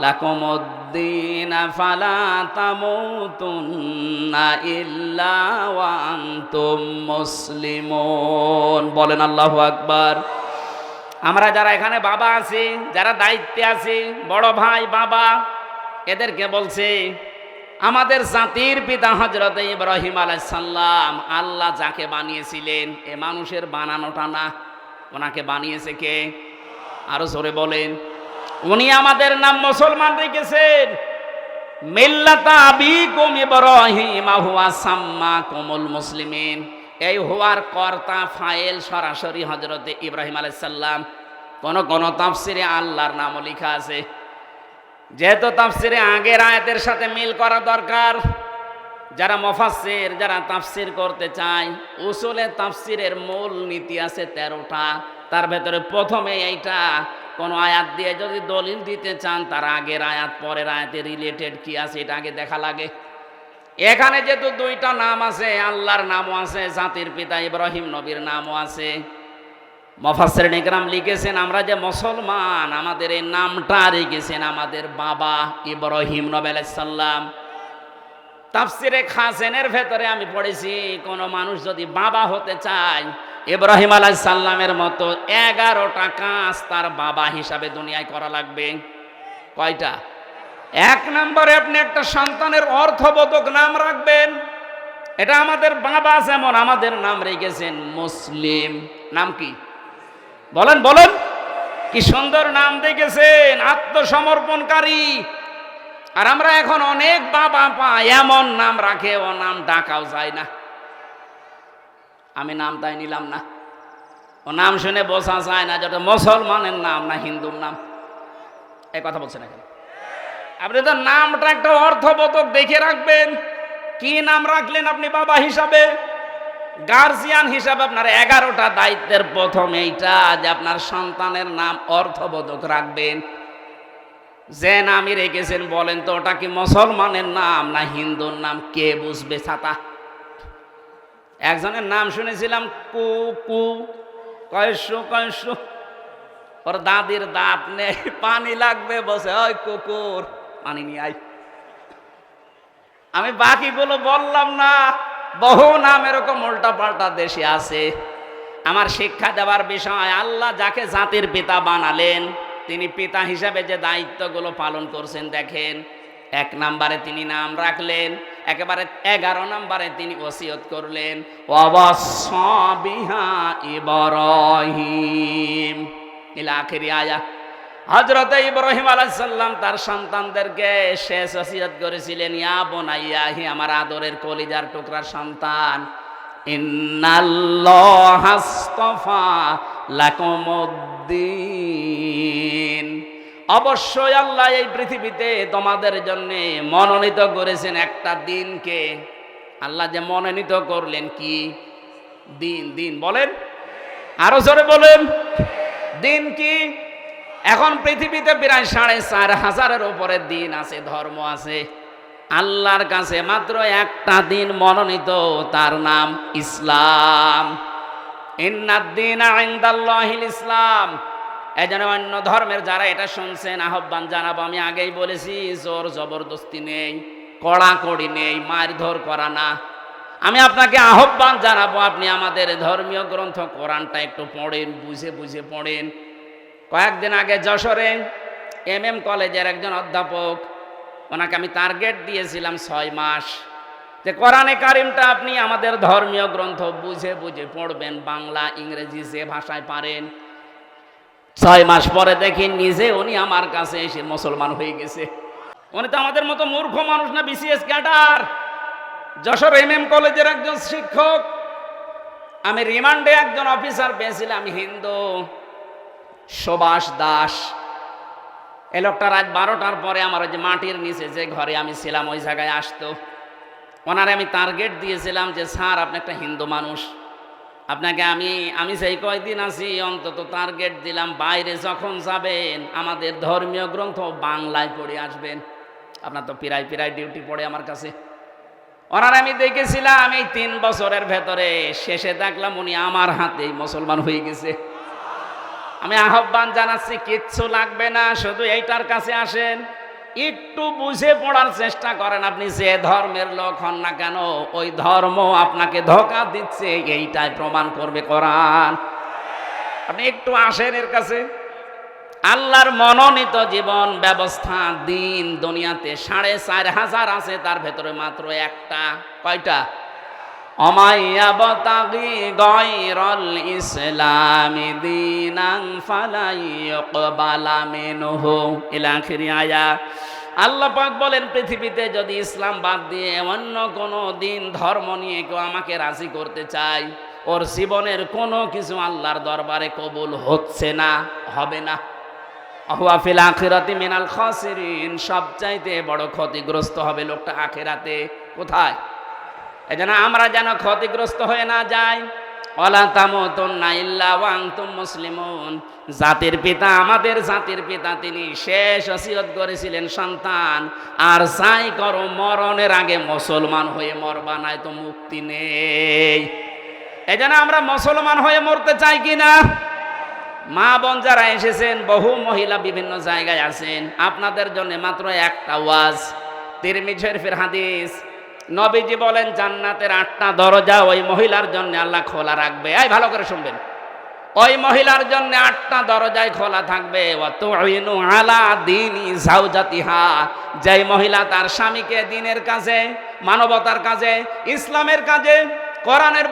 লাকুমুদ্দিন ফালা তামুতুন্না ইল্লা ওয়া আনতুম মুসলিমুন। বলেন আল্লাহু আকবার। আমরা যারা এখানে বাবা আছি, যারা দায়িত্বে আছি, বড় ভাই বাবা, এদেরকে বলছে আমাদের জাতির পিতা হযরত ইব্রাহিম আলাইহিস সালাম, আল্লাহ যাকে বানিয়েছিলেন এ মানুষের বানানোটা না, ওনাকে বানিয়েছে কে? আরো জোরে বলেন। উনি আমাদের নাম মুসলমান রেখেছেন। মিল্লাতা আবিকুম ইব্রাহিম হুয়া সাম্মাকুমুল মুসলিমিন। এই হুয়ার কর্তা ফাইল সরাসরি হযরত ইব্রাহিম আলাইহিস সালাম। কোন কোন তাফসিরে আল্লাহর নামও লেখা আছে। যেহেতু তাফসিরে আগের আয়াতের সাথে মিল করা দরকার, যারা মুফাসসির, যারা তাফসির করতে চায়, উসুলে তাফসিরের মূল নীতি আছে 13টা। তার ভেতরে প্রথমে এইটা, কোন আয়াত দিয়ে যদি দলিল দিতে চান তার আগের আয়াত পরের আয়াতে রিলেটেড কি আছে এটা আগে দেখা লাগে। এখানে যেহেতু 2টা নাম আছে, আল্লাহর নামও আছে, জাতির পিতা ইব্রাহিম নবীর নামও আছে, মুফাসসিরিন ইকরাম লিখেছেন আমরা যে মুসলমান, আমাদের এই নামটা রেখেছেন আমাদের বাবা ইব্রাহিম নবী আলাইহিস সালাম। তাফসিরে খাসেনের ভেতরে আমি পড়েছি, কোন মানুষ যদি বাবা হতে চায় ইব্রাহিম আলাইহিস সালামের মতো 11টা কাজ তার বাবা হিসাবে দুনিয়ায় করা লাগবে। কয়টা? 1 নম্বরে আপনি একটা সন্তানের অর্থবোধক নাম রাখবেন। এটা আমাদের বাবা যেমন আমাদের নাম রেখেছেন মুসলিম। নাম কি? বলেন বলেন, কি সুন্দর নাম রেখেছেন, আত্মসমর্পণকারী। আর আমরা এখন অনেক বাবা পাই এমন নাম রাখে, ও নাম ডাকাও যায় না। আমি নাম তাই নিলাম না, ও নাম শুনে বোঝা যায় না যেটা মুসলমানের নাম না হিন্দুর নাম। এই কথা বলছেন না কেন? আপনি তো নামটা একটা অর্থবোধক দেখে রাখবেন। কি নাম রাখলেন আপনি বাবা হিসাবে? গার্জিয়ান হিসাবে আপনার 11টা দায়িত্বের প্রথম এইটা যে আপনার সন্তানের নাম অর্থবোধক রাখবেন। যে নামই রেখেছেন বলেন তো ওটা কি মুসলমানের নাম না হিন্দুর নাম? কে বুঝবে ছাতা? একজনের নাম শুনেছিলাম কুকু, কয়শো কয়শো। ওর দাদির দাঁত নেই, পানি লাগবে, বসে ওই কুকুর পানি নিয়ে আই। আমি বাকিগুলো বললাম না, বহু নাম এরকম উল্টা পাল্টা দেশে আছে। আমার শিক্ষা দেওয়ার বিষয়, আল্লাহ যাকে জাতির পিতা বানালেন, তিনি পিতা হিসাবে যে দায়িত্বগুলো পালন করছেন দেখেন। 1 নম্বরে তিনি নাম রাখলেন, একেবারে 11 নম্বরে তিনি ওসিয়ত করলেন, ওয়াসাবিহা ইব্রাহিম ইলা আখিরি আয়া। হযরত ইব্রাহিম আলাইহিস সালাম তার সন্তানদেরকে শেষ ওসিয়ত করেছিলেন, ইয়া বুনাইয়া, হে আমার আদরের কলিজার টুকরার সন্তান, ইন্নাল্লাহা আস্তাফা লাকুমুদ্দিন, অবশ্যই আল্লাহ এই পৃথিবীতে তোমাদের জন্য মনোনীত করেছেন একটা দিনকে। আল্লাহ যে মনোনীত করলেন কি দিন? দিন বলেন, আরো জোরে বলেন, দিন কি? এখন পৃথিবীতে প্রায় 4,500-এর উপরে দিন আছে, ধর্ম আছে। আল্লাহর কাছে মাত্র একটা দিন মনোনীত, তার নাম ইসলাম। ইন্নাদ-দীনা ইনদাল্লাহিল ইসলাম। এজন্য অন্য ধর্মের যারা এটা শুনছেন, আহ্বান জানাবো, আমি আগেই বলেছি, জোর জবরদস্তি নেই, কড়াকড়ি নেই, মারধর করা না। আমি আপনাকে আহ্বান জানাবো, আপনি আমাদের ধর্মীয় গ্রন্থ কোরআনটা একটু পড়েন, বুঝে বুঝে পড়েন। কয়েকদিন আগে যশোরে MM কলেজের একজন অধ্যাপক, ওনাকে আমি টার্গেট দিয়েছিলাম 6 মাস, যে কোরআনে কারিমটা আপনি আমাদের ধর্মীয় গ্রন্থ বুঝে বুঝে পড়বেন, বাংলা ইংরেজি যে ভাষায় পারেন। 6 মাস পরে দেখি নিজে উনি আমার কাছে এসে মুসলমান হয়ে গেছে। উনি তো আমাদের মতো মূর্খ মানুষ না, BCS ক্যাডার, যশোর MM কলেজের একজন শিক্ষক। আমি রিমান্ডে একজন অফিসার পেয়েছিলাম, হিন্দু, সুভাষ দাস। এই লোকটা রাত 12টার পরে আমার ওই যে মাটির নিচে যে ঘরে আমি ছিলাম ওই জায়গায় আসতো। ওনারে আমি টার্গেট দিয়েছিলাম যে স্যার, আপনি একটা হিন্দু মানুষ, আপনাকে আমি সেই কয়দিন আছি অন্তত টার্গেট দিলাম, বাইরে যখন যাবেন আমাদের ধর্মীয় গ্রন্থ বাংলায় পড়ে আসবেন। আপনার তো পিরাই ডিউটি পড়ে আমার কাছে। ওনার আমি দেখেছিলাম এই 3 বছরের ভেতরে, শেষে দেখলাম উনি আমার হাতেই মুসলমান হয়ে গেছে। আমি আহ্বান জানাচ্ছি, কিচ্ছু লাগবে না, শুধু এইটার কাছে আসেন, একটু বুঝে পড়ার চেষ্টা করেন। আপনি যে ধর্মের লোক হন না কেন, ওই ধর্ম আপনাকে ধোঁকা দিচ্ছে, এইটাই প্রমাণ করবে কোরআন। আপনি একটু আসেন এর কাছে। আল্লাহর মনোনীত জীবন ব্যবস্থা, দিন দুনিয়াতে 4,500 আছে, তার ভেতরে মাত্র একটা। কয়টা? অমাইয়াবতাগি গায়রাল ইসলামি দীনান ফালা ইউকবালা মিনহু ইলা আখিরি আয়া। আল্লাহ পাক বলেন, পৃথিবীতে যদি ইসলাম বাদ দিয়ে অন্য কোনো দিন ধর্ম নিয়ে কেউ আমাকে রাজি করতে চায়, ওর জীবনের কোনো কিছু আল্লাহর দরবারে কবুল হচ্ছে না, হবে না। হুয়া ফিল আখিরাতি মিনাল খাসিরিন, সবচাইতে বড় ক্ষতিগ্রস্ত হবে লোকটা আখিরাতে। কোথায়? এজন্য আমরা যেন ক্ষতিগ্রস্ত হয়ে না যাই। ওয়ালা তামুতুন্না ইল্লা ওয়া আনতুম মুসলিমুন। জাতির পিতা, আমাদের জাতির পিতা, তিনি শেষ ওসিয়ত করেছিলেন, সন্তান আর যাই করো মরণের আগে মুসলমান হয়ে মরবা, নাই তো মুক্তি নেই। এজন্য আমরা মুসলমান হয়ে মরতে চাই কিনা? মা বোন যারা এসেছেন, বহু মহিলা বিভিন্ন জায়গায় আছেন, আপনাদের জন্য মাত্র একটা ওয়াজ। তিরমিজি শরীফের হাদিস, নবীজি বলেন, জান্নাতের 8টা দরজা ওই মহিলার জন্য আল্লাহ খোলা রাখবে। এই ভালো করে শুনবেন, ওই মহিলার জন্য 8টা দরজায় খোলা থাকবে। ওয়াতুইনু আলা দীনি যাওজাতিহা, যেই মহিলা তার স্বামীকে দ্বীনের কাজে, মানবতার কাজে, ইসলামের কাজে, কোরআনের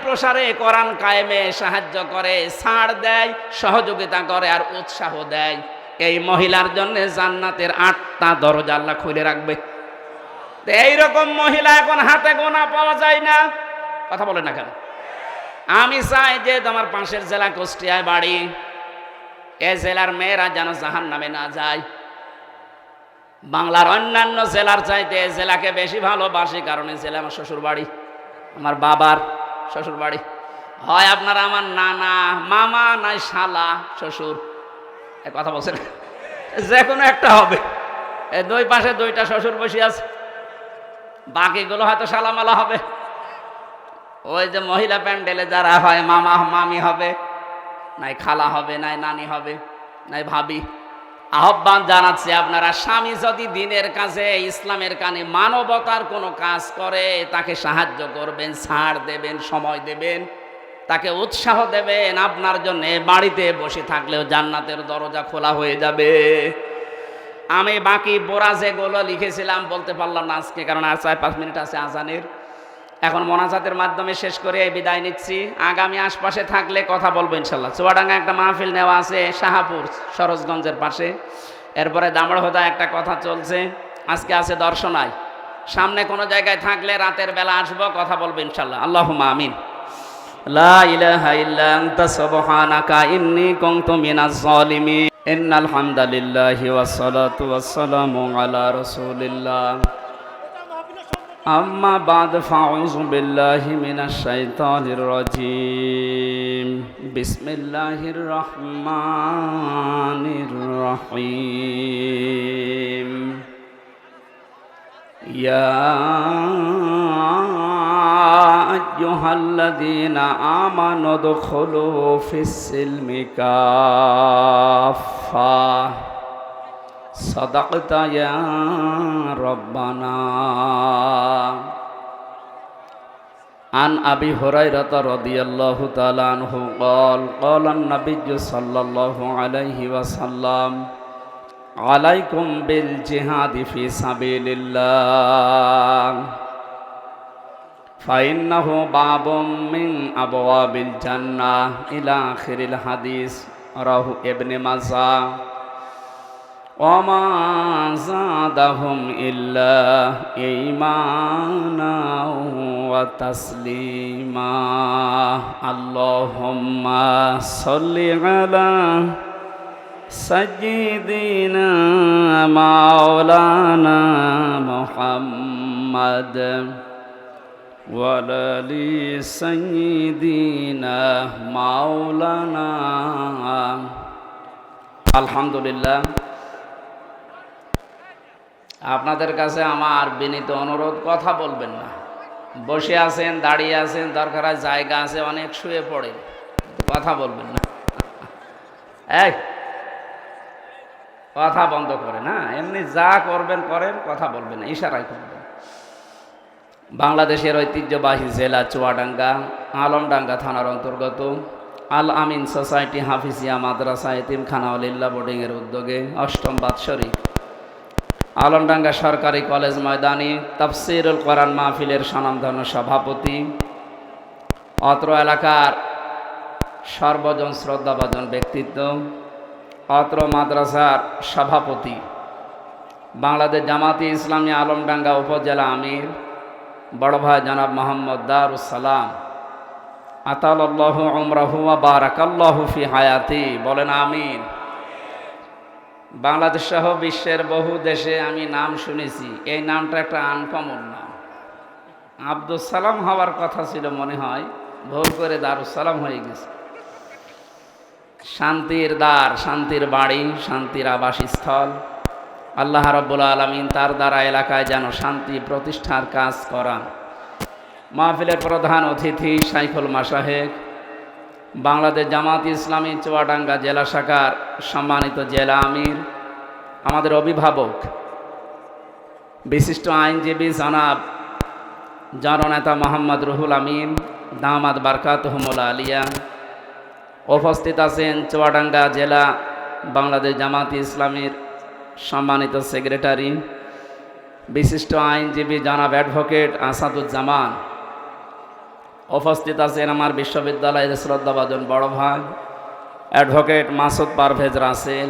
প্রসারে কোরআন কায়েমে সাহায্য করে, ছাড় দেয়, সহযোগিতা করে আর উৎসাহ দেয়, এই মহিলার জন্য জান্নাতের 8টা দরজা আল্লাহ খুলে রাখবে। এইরকম মহিলা এখন হাতে গোনা পাওয়া যায় না। কথা বলে না কেন? আমি চাই যে তোমার পাশের জেলা কুষ্টিয়ায় বাড়ি, এ জেলার মেয়েরা যেন জাহান্নামে না যায়। বাংলার অন্যান্য জেলার চাইতে এ জেলাকে বেশি ভালোবাসি, কারণ এই জেলা আমার শ্বশুর বাড়ি, আমার বাবার শ্বশুর বাড়ি। হয় আপনারা আমার নানা, মামা, নাই শালা, শ্বশুর, এ কথা বলছেন, যে কোনো একটা হবে। এই 2 পাশে 2টা শ্বশুর বসে আছে, বাকিগুলো হয়তো শালামালা হবে। ওই যে মহিলা প্যান্ডেলে যারা হয়, মামা মামি হবে, নাই খালা হবে, নাই নানি হবে, নাই ভাবি। আহ্বান জানাচ্ছি, আপনারা স্বামী যদি দিনের কাছে, ইসলামের কানে, মানবতার কোনো কাজ করে তাকে সাহায্য করবেন, ছাড় দেবেন, সময় দেবেন, তাকে উৎসাহ দেবেন। আপনার জন্য বাড়িতে বসে থাকলেও জান্নাতের দরজা খোলা হয়ে যাবে। আমি বাকি বোরা যেগুলো লিখেছিলাম বলতে পারলাম না আজকে, কারণ আর 4-5 মিনিট আছে আজানের। এখন মোনাজাতের মাধ্যমে শেষ করে বিদায় নিচ্ছি। আগামী আশপাশে থাকলে কথা বলবো ইনশাল্লাহ। চুয়াডাঙ্গা একটা মাহফিল নেওয়া আছে, শাহাপুর সরোজগঞ্জের পাশে। এরপরে দামড়হদা একটা কথা চলছে, আজকে আছে দর্শনায়। সামনে কোনো জায়গায় থাকলে রাতের বেলা আসবো, কথা বলবো ইনশাল্লাহ। আল্লাহুম্মা আমিন। লা ইলাহা ইল্লা আনতা সুবহানাকা ইন্নী কুনতু মিনাজ জালিমিন। ইন্নাল হামদালিল্লাহি ওয়াস সালাতু ওয়াস সালামু আলা রাসূলিল্লাহ। আম্মা বাদ ফাউযু বিল্লাহি মিনাশ শাইতানির রাজীম। বিসমিল্লাহির রহমানির রহিম। ইয়া আইয়ুহাল্লাযীনা আমানু দুখুলু ফিস-সিলমি কাফা। সাদাকতা ইয়া রাব্বানা। আন আবি হুরায়রা রাদিয়াল্লাহু তাআলা আনহু قال قال النبي صلى الله عليه وسلم عليكم بالجهاد في سبيل الله فإنه باب من أبواب الجنة إلى آخر الحديث رواه ابن ماجه وما زادهم إلا إيمانا وتسليما اللهم صل على سيدنا مولانا محمد وعلى آل سيدنا مولانا। আলহামদুলিল্লাহ, আপনাদের কাছে আমার বিনীত অনুরোধ, কথা বলবেন না। বসে আছেন, দাঁড়িয়ে আছেন, দরকার জায়গা আছে অনেক, শুয়ে পড়ে, কথা বলবেন না। এই কথা বন্ধ করে না, এমনি যা করবেন করেন, কথা বলবেন না, ইশারায় করবেন। বাংলাদেশের ঐতিহ্যবাহী জেলা চুয়াডাঙ্গা, আলমডাঙ্গা থানার অন্তর্গত আল আমিন সোসাইটি হাফিজিয়া মাদ্রাসা এতিমখানা আলিল্লাহ বোর্ডিংয়ের উদ্যোগে ৮ম বাৎসরিক আলমডাঙ্গা সরকারি কলেজ ময়দানে তাফসীরুল কোরআন মাহফিলের স্বনামধন্য সভাপতি, অত্র এলাকার সর্বজন শ্রদ্ধাভাজন ব্যক্তিত্ব, অত্র মাদ্রাসার সভাপতি, বাংলাদেশ জামাতি ইসলামী আলমডাঙ্গা উপজেলা আমির বড় ভাই জনাব মোহাম্মদ দারুস সালাম আতালাল্লাহু উমরাহু ওয়া বারাকাল্লাহু ফি হায়াতি, বলেন আমিন। বাংলাদেশ সহ বিশ্বের বহু দেশে আমি নাম শুনেছি, এই নামটা একটা আনকমন নাম। আব্দুল সালাম হওয়ার কথা ছিল মনে হয়, ভুল করে দারুস সালাম হয়ে গেছে। শান্তির দ্বার, শান্তির বাড়ি, শান্তির আবাসস্থল। আল্লাহ রাব্বুল আলামিন তার দ্বারা এলাকায় যেন শান্তি প্রতিষ্ঠার কাজ করান। মাহফিলের প্রধান অতিথি শাইখুল মাশায়েখ, বাংলাদেশ জামাত ইসলামী চুয়াডাঙ্গা জেলা শাখার সম্মানিত জেলা আমির, আমাদের অভিভাবক, বিশিষ্ট আইনজীবী জনাব জননেতা মোহাম্মদ রুহুল আমিন দামাত বারকাতুহুমুল আলিয়া, উপস্থিত আছেন চুয়াডাঙ্গা জেলা বাংলাদেশ জামাত ইসলামীর সম্মানিত সেক্রেটারি, বিশিষ্ট আইনজীবী জনাব অ্যাডভোকেট আসাদুজ্জামান, উপস্থিত আছেন আমার বিশ্ববিদ্যালয়ের শ্রদ্ধাভাজন বড় ভাই অ্যাডভোকেট মাসুদ পারভেজ রাসেল,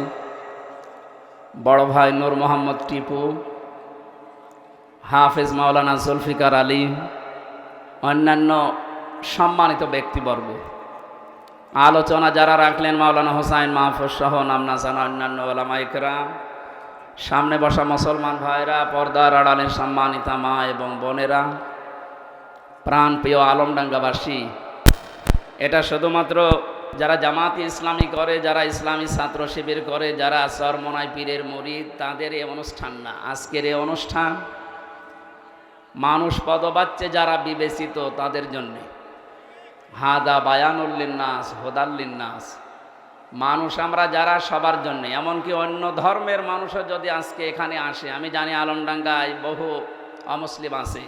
বড় ভাই নূর মোহাম্মদ টিপু, হাফেজ মাওলানা জুলফিকার আলী, অন্যান্য সম্মানিত ব্যক্তিবর্গ। আলোচনা যারা রাখলেন মাওলানা হোসাইন মাহফুজ সহ নামনা জানা অন্যান্য ওলামা ইকরাম, সামনে বসা মুসলমান ভাইরা, পর্দার আড়ালের সম্মানিতা মা এবং বোনেরা, প্রাণপ্রিয় আলমডাঙ্গাবাসী। এটা শুধুমাত্র যারা জামাতি ইসলামী করে, যারা ইসলামী ছাত্র শিবির করে, যারা চরমনাই পীরের মুরিদ, তাদের এই অনুষ্ঠান না। আজকের এই অনুষ্ঠান মানুষ পদবাচ্চে যারা বিবেচিত তাদের জন্যে। হাদা বায়ানুল লিন্নাস হুদাল লিন্নাস, মানুষ আমরা যারা সবার জন্য, এমনকি অন্য ধর্মের মানুষও যদি আজকে এখানে আসে, আমি জানি আলমডাঙ্গায় বহু অমুসলিম আছে।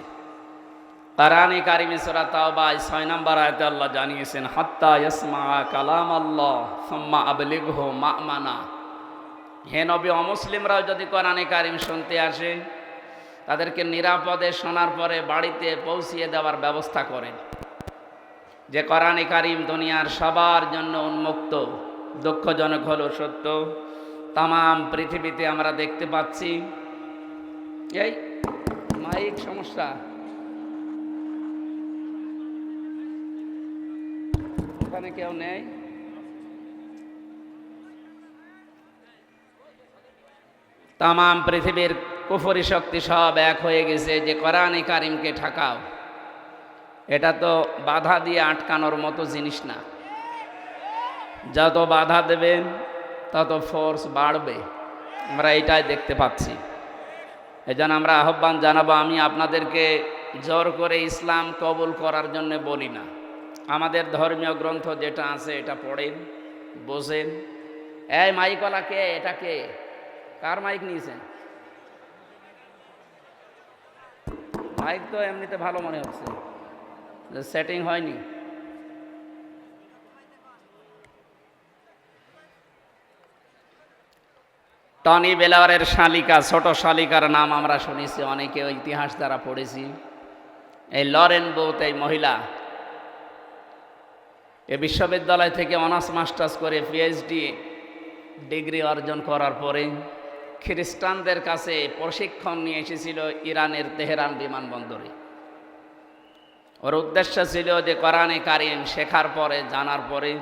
কোরআনে কারিমে সূরা তাওবা 6 নম্বর আয়াতে আল্লাহ জানিয়েছেন, হাত্তা ইয়াসমা কালাম আল্লাহ সুম্মা আবলিগহু মা'মানা। হে নবী, অমুসলিমরাও যদি কোরআনে কারিম শুনতে আসে, তাদেরকে নিরাপদে শোনার পরে বাড়িতে পৌঁছিয়ে দেওয়ার ব্যবস্থা করেন। যে কোরআনে কারিম দুনিয়ার সবার জন্য উন্মুক্ত। দুঃখজনক হলো সত্য, তাম পৃথিবীতে আমরা দেখতে পাচ্ছি এই মাইক সমস্যা, ওখানে কেউ নেই। তাম পৃথিবীর কুফরি শক্তি সব এক হয়ে গেছে যে কোরআনে কারিমকে ঠেকাও। এটা তো বাধা দিয়ে আটকানোর মতো জিনিস না। যত বাধা দেবেন তত ফোর্স বাড়বে, আমরা এইটাই দেখতে পাচ্ছি। এজন্য আমরা আহ্বান জানাবো, আমি আপনাদেরকে জোর করে ইসলাম কবুল করার জন্য বলি না। আমাদের ধর্মীয় গ্রন্থ যেটা আছে এটা পড়েন, বোঝেন। এই মাইকওয়ালা কে? এটা কে? কার মাইক নিয়েছেন? মাইক তো এমনিতে ভালো মনে হচ্ছে, সেটিং হয়নি। টনি বেলাওয়ারের শালিকা, ছোট শালিকার নাম আমরা শুনেছি অনেকে, ইতিহাস দ্বারা পড়েছি। এই লরেন বোথ, এই মহিলা এ বিশ্ববিদ্যালয় থেকে অনার্স মাস্টার্স করে পিএইচডি ডিগ্রি অর্জন করার পরে খ্রিস্টানদের কাছে প্রশিক্ষণ নিয়ে এসেছিল ইরানের তেহরান বিমানবন্দরে। ওর উদ্দেশ্য ছিল যে কোরআনে কারিম শেখার পরে, জানার পরে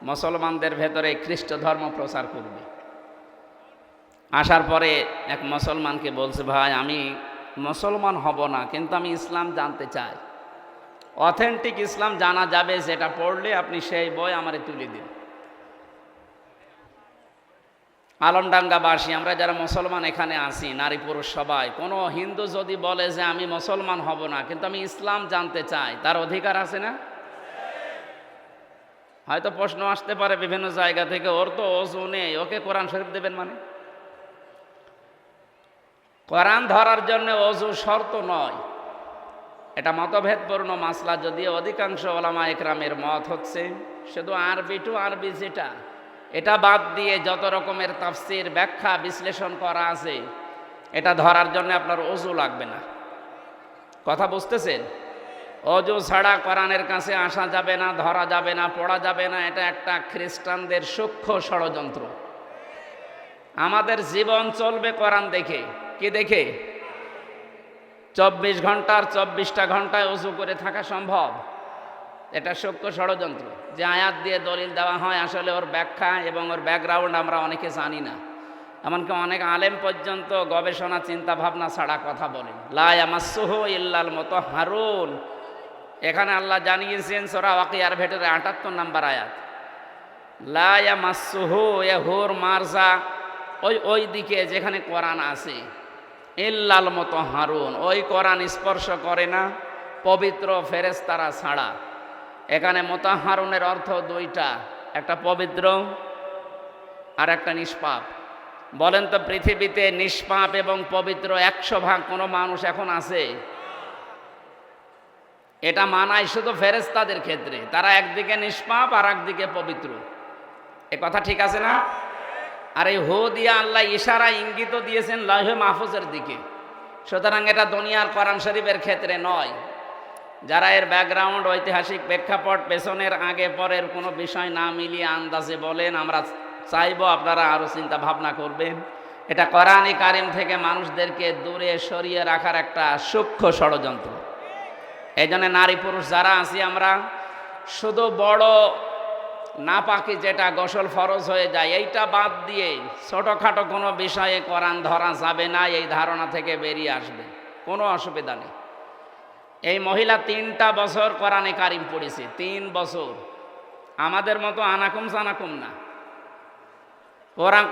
মুসলমানদের ভেতরে খ্রিস্ট ধর্ম প্রচার করবে। আসার পরে এক মুসলমানকে বলছে, ভাই আমি মুসলমান হব না, কিন্তু আমি ইসলাম জানতে চাই। অথেন্টিক ইসলাম জানা যাবে, যেটা পড়লে আপনি সেই বই আমারে তুলে দিন। আলমডাঙ্গাবাসী আমরা যারা মুসলমান এখানে আছি, নারী পুরুষ সবাই, কোনো হিন্দু যদি বলে যে আমি মুসলমান হব না কিন্তু আমি ইসলাম জানতে চাই, তার অধিকার আছে না? হয়তো প্রশ্ন আসতে পারে বিভিন্ন জায়গা থেকে, ওর তো ওযু নেই, ওকে কোরআন শরীফ দেবেন মানে? কোরআন ধরার জন্য ওযু শর্ত নয়। এটা মতভেদপূর্ণ মাসলা, যদিও অধিকাংশ ওলামা একরামের মত হচ্ছে শুধু আরবি টু আরবি, যেটা এটা বাদ দিয়ে যত রকমের তাফসীর, ব্যাখ্যা, বিশ্লেষণ করা আছে, এটা ধরার জন্য আপনার ওযু লাগবে না। কথা বুঝতেছেন? ওযু ছাড়া কোরআনের কাছে আসা যাবে না, ধরা যাবে না, পড়া যাবে না। এটা একটা খ্রিস্টানদের সূক্ষ্ম ষড়যন্ত্র। আমাদের জীবন চলবে কোরআন দেখে। কি দেখে? 24 ঘন্টার 24টা ঘন্টায় ওযু করে থাকা সম্ভব? এটা সূক্ষ্ম ষড়যন্ত্র। যে আয়াত দিয়ে দলিল দেওয়া হয়, আসলে ওর ব্যাখ্যা এবং ওর ব্যাকগ্রাউন্ড আমরা অনেকে জানি না। এমনকি অনেক আলেম পর্যন্ত গবেষণা, চিন্তা ভাবনা ছাড়া কথা বলেন। লা ইয়ামাসসুহু ইল্লাল মুতাহহারুন। এখানে আল্লাহ জানিয়েছেন সূরা ওয়াকিয়ার ভেতরে 78 নম্বর আয়াত, লা ইয়ামাসসুহু, হুর মারজা ওই দিকে যেখানে কোরআন আছে, ইল্লাল মুতাহহারুন, ওই কোরআন স্পর্শ করে না পবিত্র ফেরেশতারা ছাড়া। এখানে মুতাহহারুনের অর্থ দুইটা, একটা পবিত্র আর একটা নিষ্পাপ। বলেন তো পৃথিবীতে নিষ্পাপ এবং পবিত্র 100 ভাগ কোনো মানুষ এখন আছে? এটা মানায় শুধু ফেরেশতাদের ক্ষেত্রে, তারা একদিকে নিষ্পাপ আর একদিকে পবিত্র। এ কথা ঠিক আছে না? আর এই হু দিয়া আল্লাহ ইশারা, ইঙ্গিত দিয়েছেন লাউহে মাহফুজের দিকে। সুতরাং এটা দুনিয়ার কোরআন শরীফের ক্ষেত্রে নয়। যারা এর ব্যাকগ্রাউন্ড, ঐতিহাসিক প্রেক্ষাপট, পেছনের আগে পরের কোনো বিষয় না মিলিয়ে আন্দাজে বলেন, আমরা চাইবো আপনারা আরও চিন্তা ভাবনা করবেন। এটা কোরআনে কারিম থেকে মানুষদেরকে দূরে সরিয়ে রাখার একটা সূক্ষ্ম ষড়যন্ত্র। এই জন্য নারী পুরুষ যারা আছি, আমরা শুধু বড় নাপাকি যেটা গোসল ফরজ হয়ে যায়, এইটা বাদ দিয়ে ছোটোখাটো কোনো বিষয়ে কোরআন ধরা যাবে না, এই ধারণা থেকে বেরিয়ে আসবে, কোনো অসুবিধা নেই। এই মহিলা 3টা বছর কোরআনে কারিম পড়েছে, 3 বছর। আমাদের মতো আনাকুম জানাকুম না।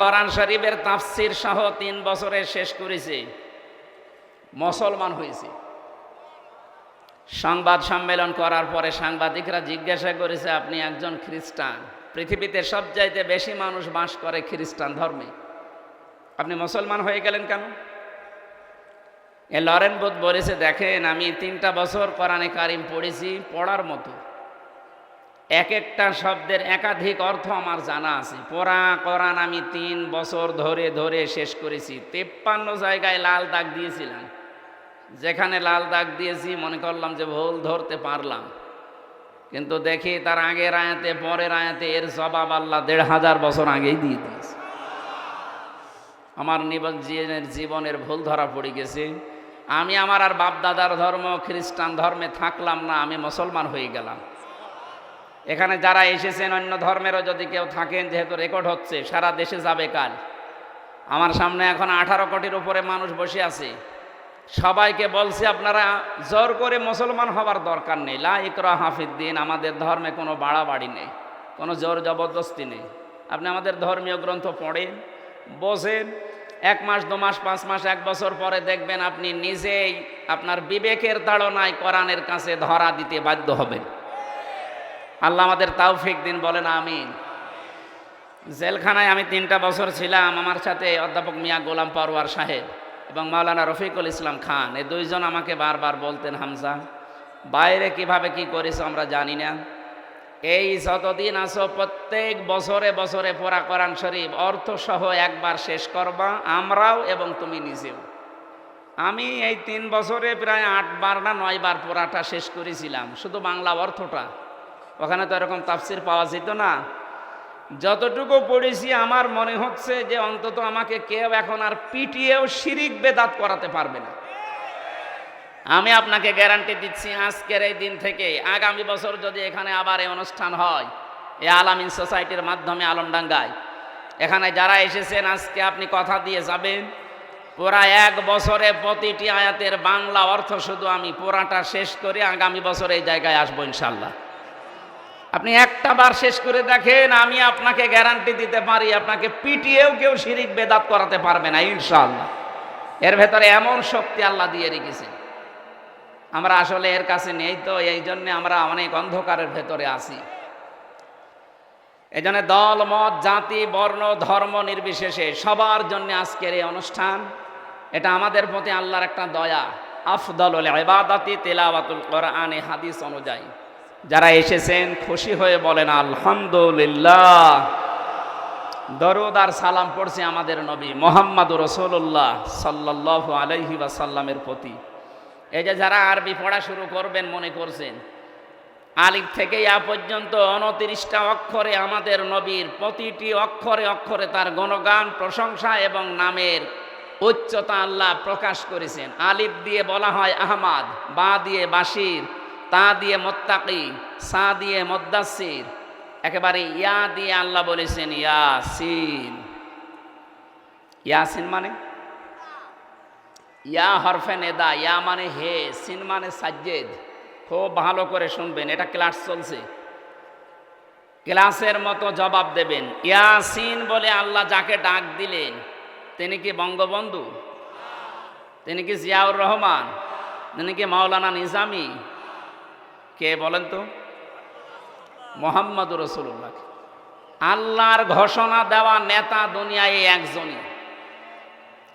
কোরআন শরীফের তাফসীর সহ 3 বছরে শেষ করেছে, মুসলমান হয়েছে। সংবাদ সম্মেলন করার পরে সাংবাদিকরা জিজ্ঞাসা করেছে, আপনি একজন খ্রিস্টান, পৃথিবীতে সবচাইতে বেশি মানুষ বাস করে খ্রিস্টান ধর্মে। আপনি মুসলমান হয়ে গেলেন কেন? এ লরেন বুথ বলেছে, দেখেন আমি 3টা বছর কোরআনে কারিম পড়েছি, পড়ার মতো এক একটা শব্দের একাধিক অর্থ আমার জানা আছে। পুরা কোরআন আমি 3 বছর ধরে ধরে শেষ করেছি। 53 জায়গায় লাল দাগ দিয়েছিলাম, যেখানে লাল দাগ দিয়েছি মনে করলাম যে ভুল ধরতে পারলাম, কিন্তু দেখি তার আগের আয়াতে পরের আয়াতে এর জবাব আল্লাহ 1500 বছর আগেই দিয়ে দিয়েছে। আমার জীবনের ভুল ধরা পড়ে গেছে। আমি আমার আর বাপ দাদার ধর্ম খ্রিস্টান ধর্মে থাকলাম না, আমি মুসলমান হয়ে গেলাম। এখানে যারা এসেছেন অন্য ধর্মেরও যদি কেউ থাকেন, যেহেতু রেকর্ড হচ্ছে, সারা দেশে যাবে কাল। আমার সামনে এখন 18 কোটির উপরে মানুষ বসে আছে। সবাইকে বলছি আপনারা জোর করে মুসলমান হবার দরকার নেই। লা ইকরাহা ফিদ্দিন, আমাদের ধর্মে কোনো বাড়াবাড়ি নেই, কোনো জোর জবরদস্তি নেই। আপনি আমাদের ধর্মীয় গ্রন্থ পড়েন, বোঝেন, 1 মাস 2 মাস 5 মাস 1 বছর পরে দেখবেন আপনি নিজেই আপনার বিবেকের তাড়নায় কোরআনের কাছে ধরা দিতে বাধ্য হবেন। আল্লাহ আমাদের তাওফিক দিন, বলেন আমিন। জেলখানায় আমি 3টা বছর ছিলাম। আমার সাথে অধ্যাপক মিয়া গোলাম পরওয়ার সাহেব এবং মাওলানা রফিকুল ইসলাম খান, এই 2 জন আমাকে বারবার বলতেন, হামজা বাইরে কিভাবে কি করেছো আমরা জানি না, এই যতদিন আসো প্রত্যেক বছরে বছরে পড়া কোরআন শরীফ অর্থ সহ একবার শেষ করবা, আমরাও এবং তুমি নিজেও। আমি এই 3 বছরে প্রায় 8 বার না 9 বার পড়াটা শেষ করেছিলাম, শুধু বাংলা অর্থটা। ওখানে তো এরকম তাফসির পাওয়া যেত না। যতটুকু পড়েছি আমার মনে হচ্ছে যে অন্তত আমাকে কেউ এখন আর পিটিয়েও শিরিক বেদাত করাতে পারবে না। আমি আপনাকে গ্যারান্টি দিচ্ছি, আজকের এই দিন থেকে আগামী বছর যদি এখানে আবার এই অনুষ্ঠান হয়, এই আলামিন সোসাইটির মাধ্যমে আলমডাঙ্গায়, এখানে যারা এসেছেন আজকে আপনি কথা দিয়ে যাবেন, পুরা 1 বছরে প্রতিটি আয়াতের বাংলা অর্থ শুধু আমি পুরাটা শেষ করে আগামী বছর এই জায়গায় আসবো ইনশাল্লাহ। আপনি একটা বার শেষ করে দেখেন, আমি আপনাকে গ্যারান্টি দিতে পারি আপনাকে পিটিয়েও কেউ শিরিক বেদাত করাতে পারবে না ইনশাআল্লাহ। এর ভেতরে এমন শক্তি আল্লাহ দিয়ে রেখেছে, আমরা আসলে এর কাছে নেই, তো এই জন্য আমরা অনেক অন্ধকারের ভেতরে আছি। এই জন্য দল মত জাতি বর্ণ ধর্ম নির্বিশেষে সবার জন্য আজকের এই অনুষ্ঠান, এটা আমাদের প্রতি আল্লাহর একটা দয়া। আফদালুল ইবাদাতি তিলাওয়াতুল কোরআন, হাদিস অনুযায়ী যারা এসেছেন খুশি হয়ে বলেন আলহামদুলিল্লাহ। দরুদ আর সালাম পড়ছি আমাদের নবী মুহাম্মদুর রাসূলুল্লাহ সাল্লাল্লাহু আলাইহি ওয়াসাল্লামের প্রতি। এই যে যারা আরবি পড়া শুরু করবেন মনে করছেন, আলিফ থেকে ইয়া পর্যন্ত 29টা অক্ষরে আমাদের নবীর প্রতিটি অক্ষরে অক্ষরে তার গুণগান, প্রশংসা এবং নামের উচ্চতা আল্লাহ প্রকাশ করেছেন। আলিফ দিয়ে বলা হয় আহমাদ, বা দিয়ে বাশির, তা দিয়ে মুত্তাকি, সা দিয়ে মুদ্দাসির, একেবারে ইয়া দিয়ে আল্লাহ বলেছেন ইয়াসিন। ইয়াসিন মানে ইয়া হরফে নেদা, ইয়া মানে হে, সিন মানে সাজ্জেদ। খুব ভালো করে শুনবেন, এটা ক্লাস চলছে, ক্লাসের মতো জবাব দেবেন। ইয়াসিন বলে আল্লাহ যাকে ডাক দিলেন তিনি কি বঙ্গবন্ধু? তিনি কি জিয়াউর রহমান? তিনি কি মাওলানা নিজামী? কে বলেন তো? মুহাম্মদুর রাসূলুল্লাহ। আল্লাহর ঘোষণা দেওয়া নেতা দুনিয়ায় একজনই।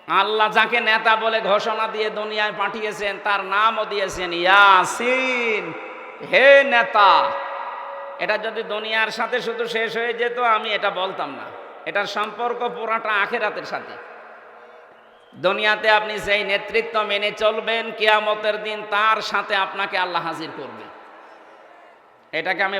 আল্লাহ যাকে নেতা বলে ঘোষণা দিয়ে দুনিয়ায় পাঠিয়েছেন তার নামও দিয়েছেন ইয়াসিন, হে নেতা। এটা যদি দুনিয়ার সাথে শুধু শেষ হয়ে যেত আমি এটা বলতাম না, এটার সম্পর্ক পুরাটা আখিরাতের সাথে। দুনিয়াতে আপনি যেই নেতৃত্ব মেনে চলবেন, কিয়ামতের দিন তার সাথে আপনাকে আল্লাহ হাজির করবে। এটাকে আমি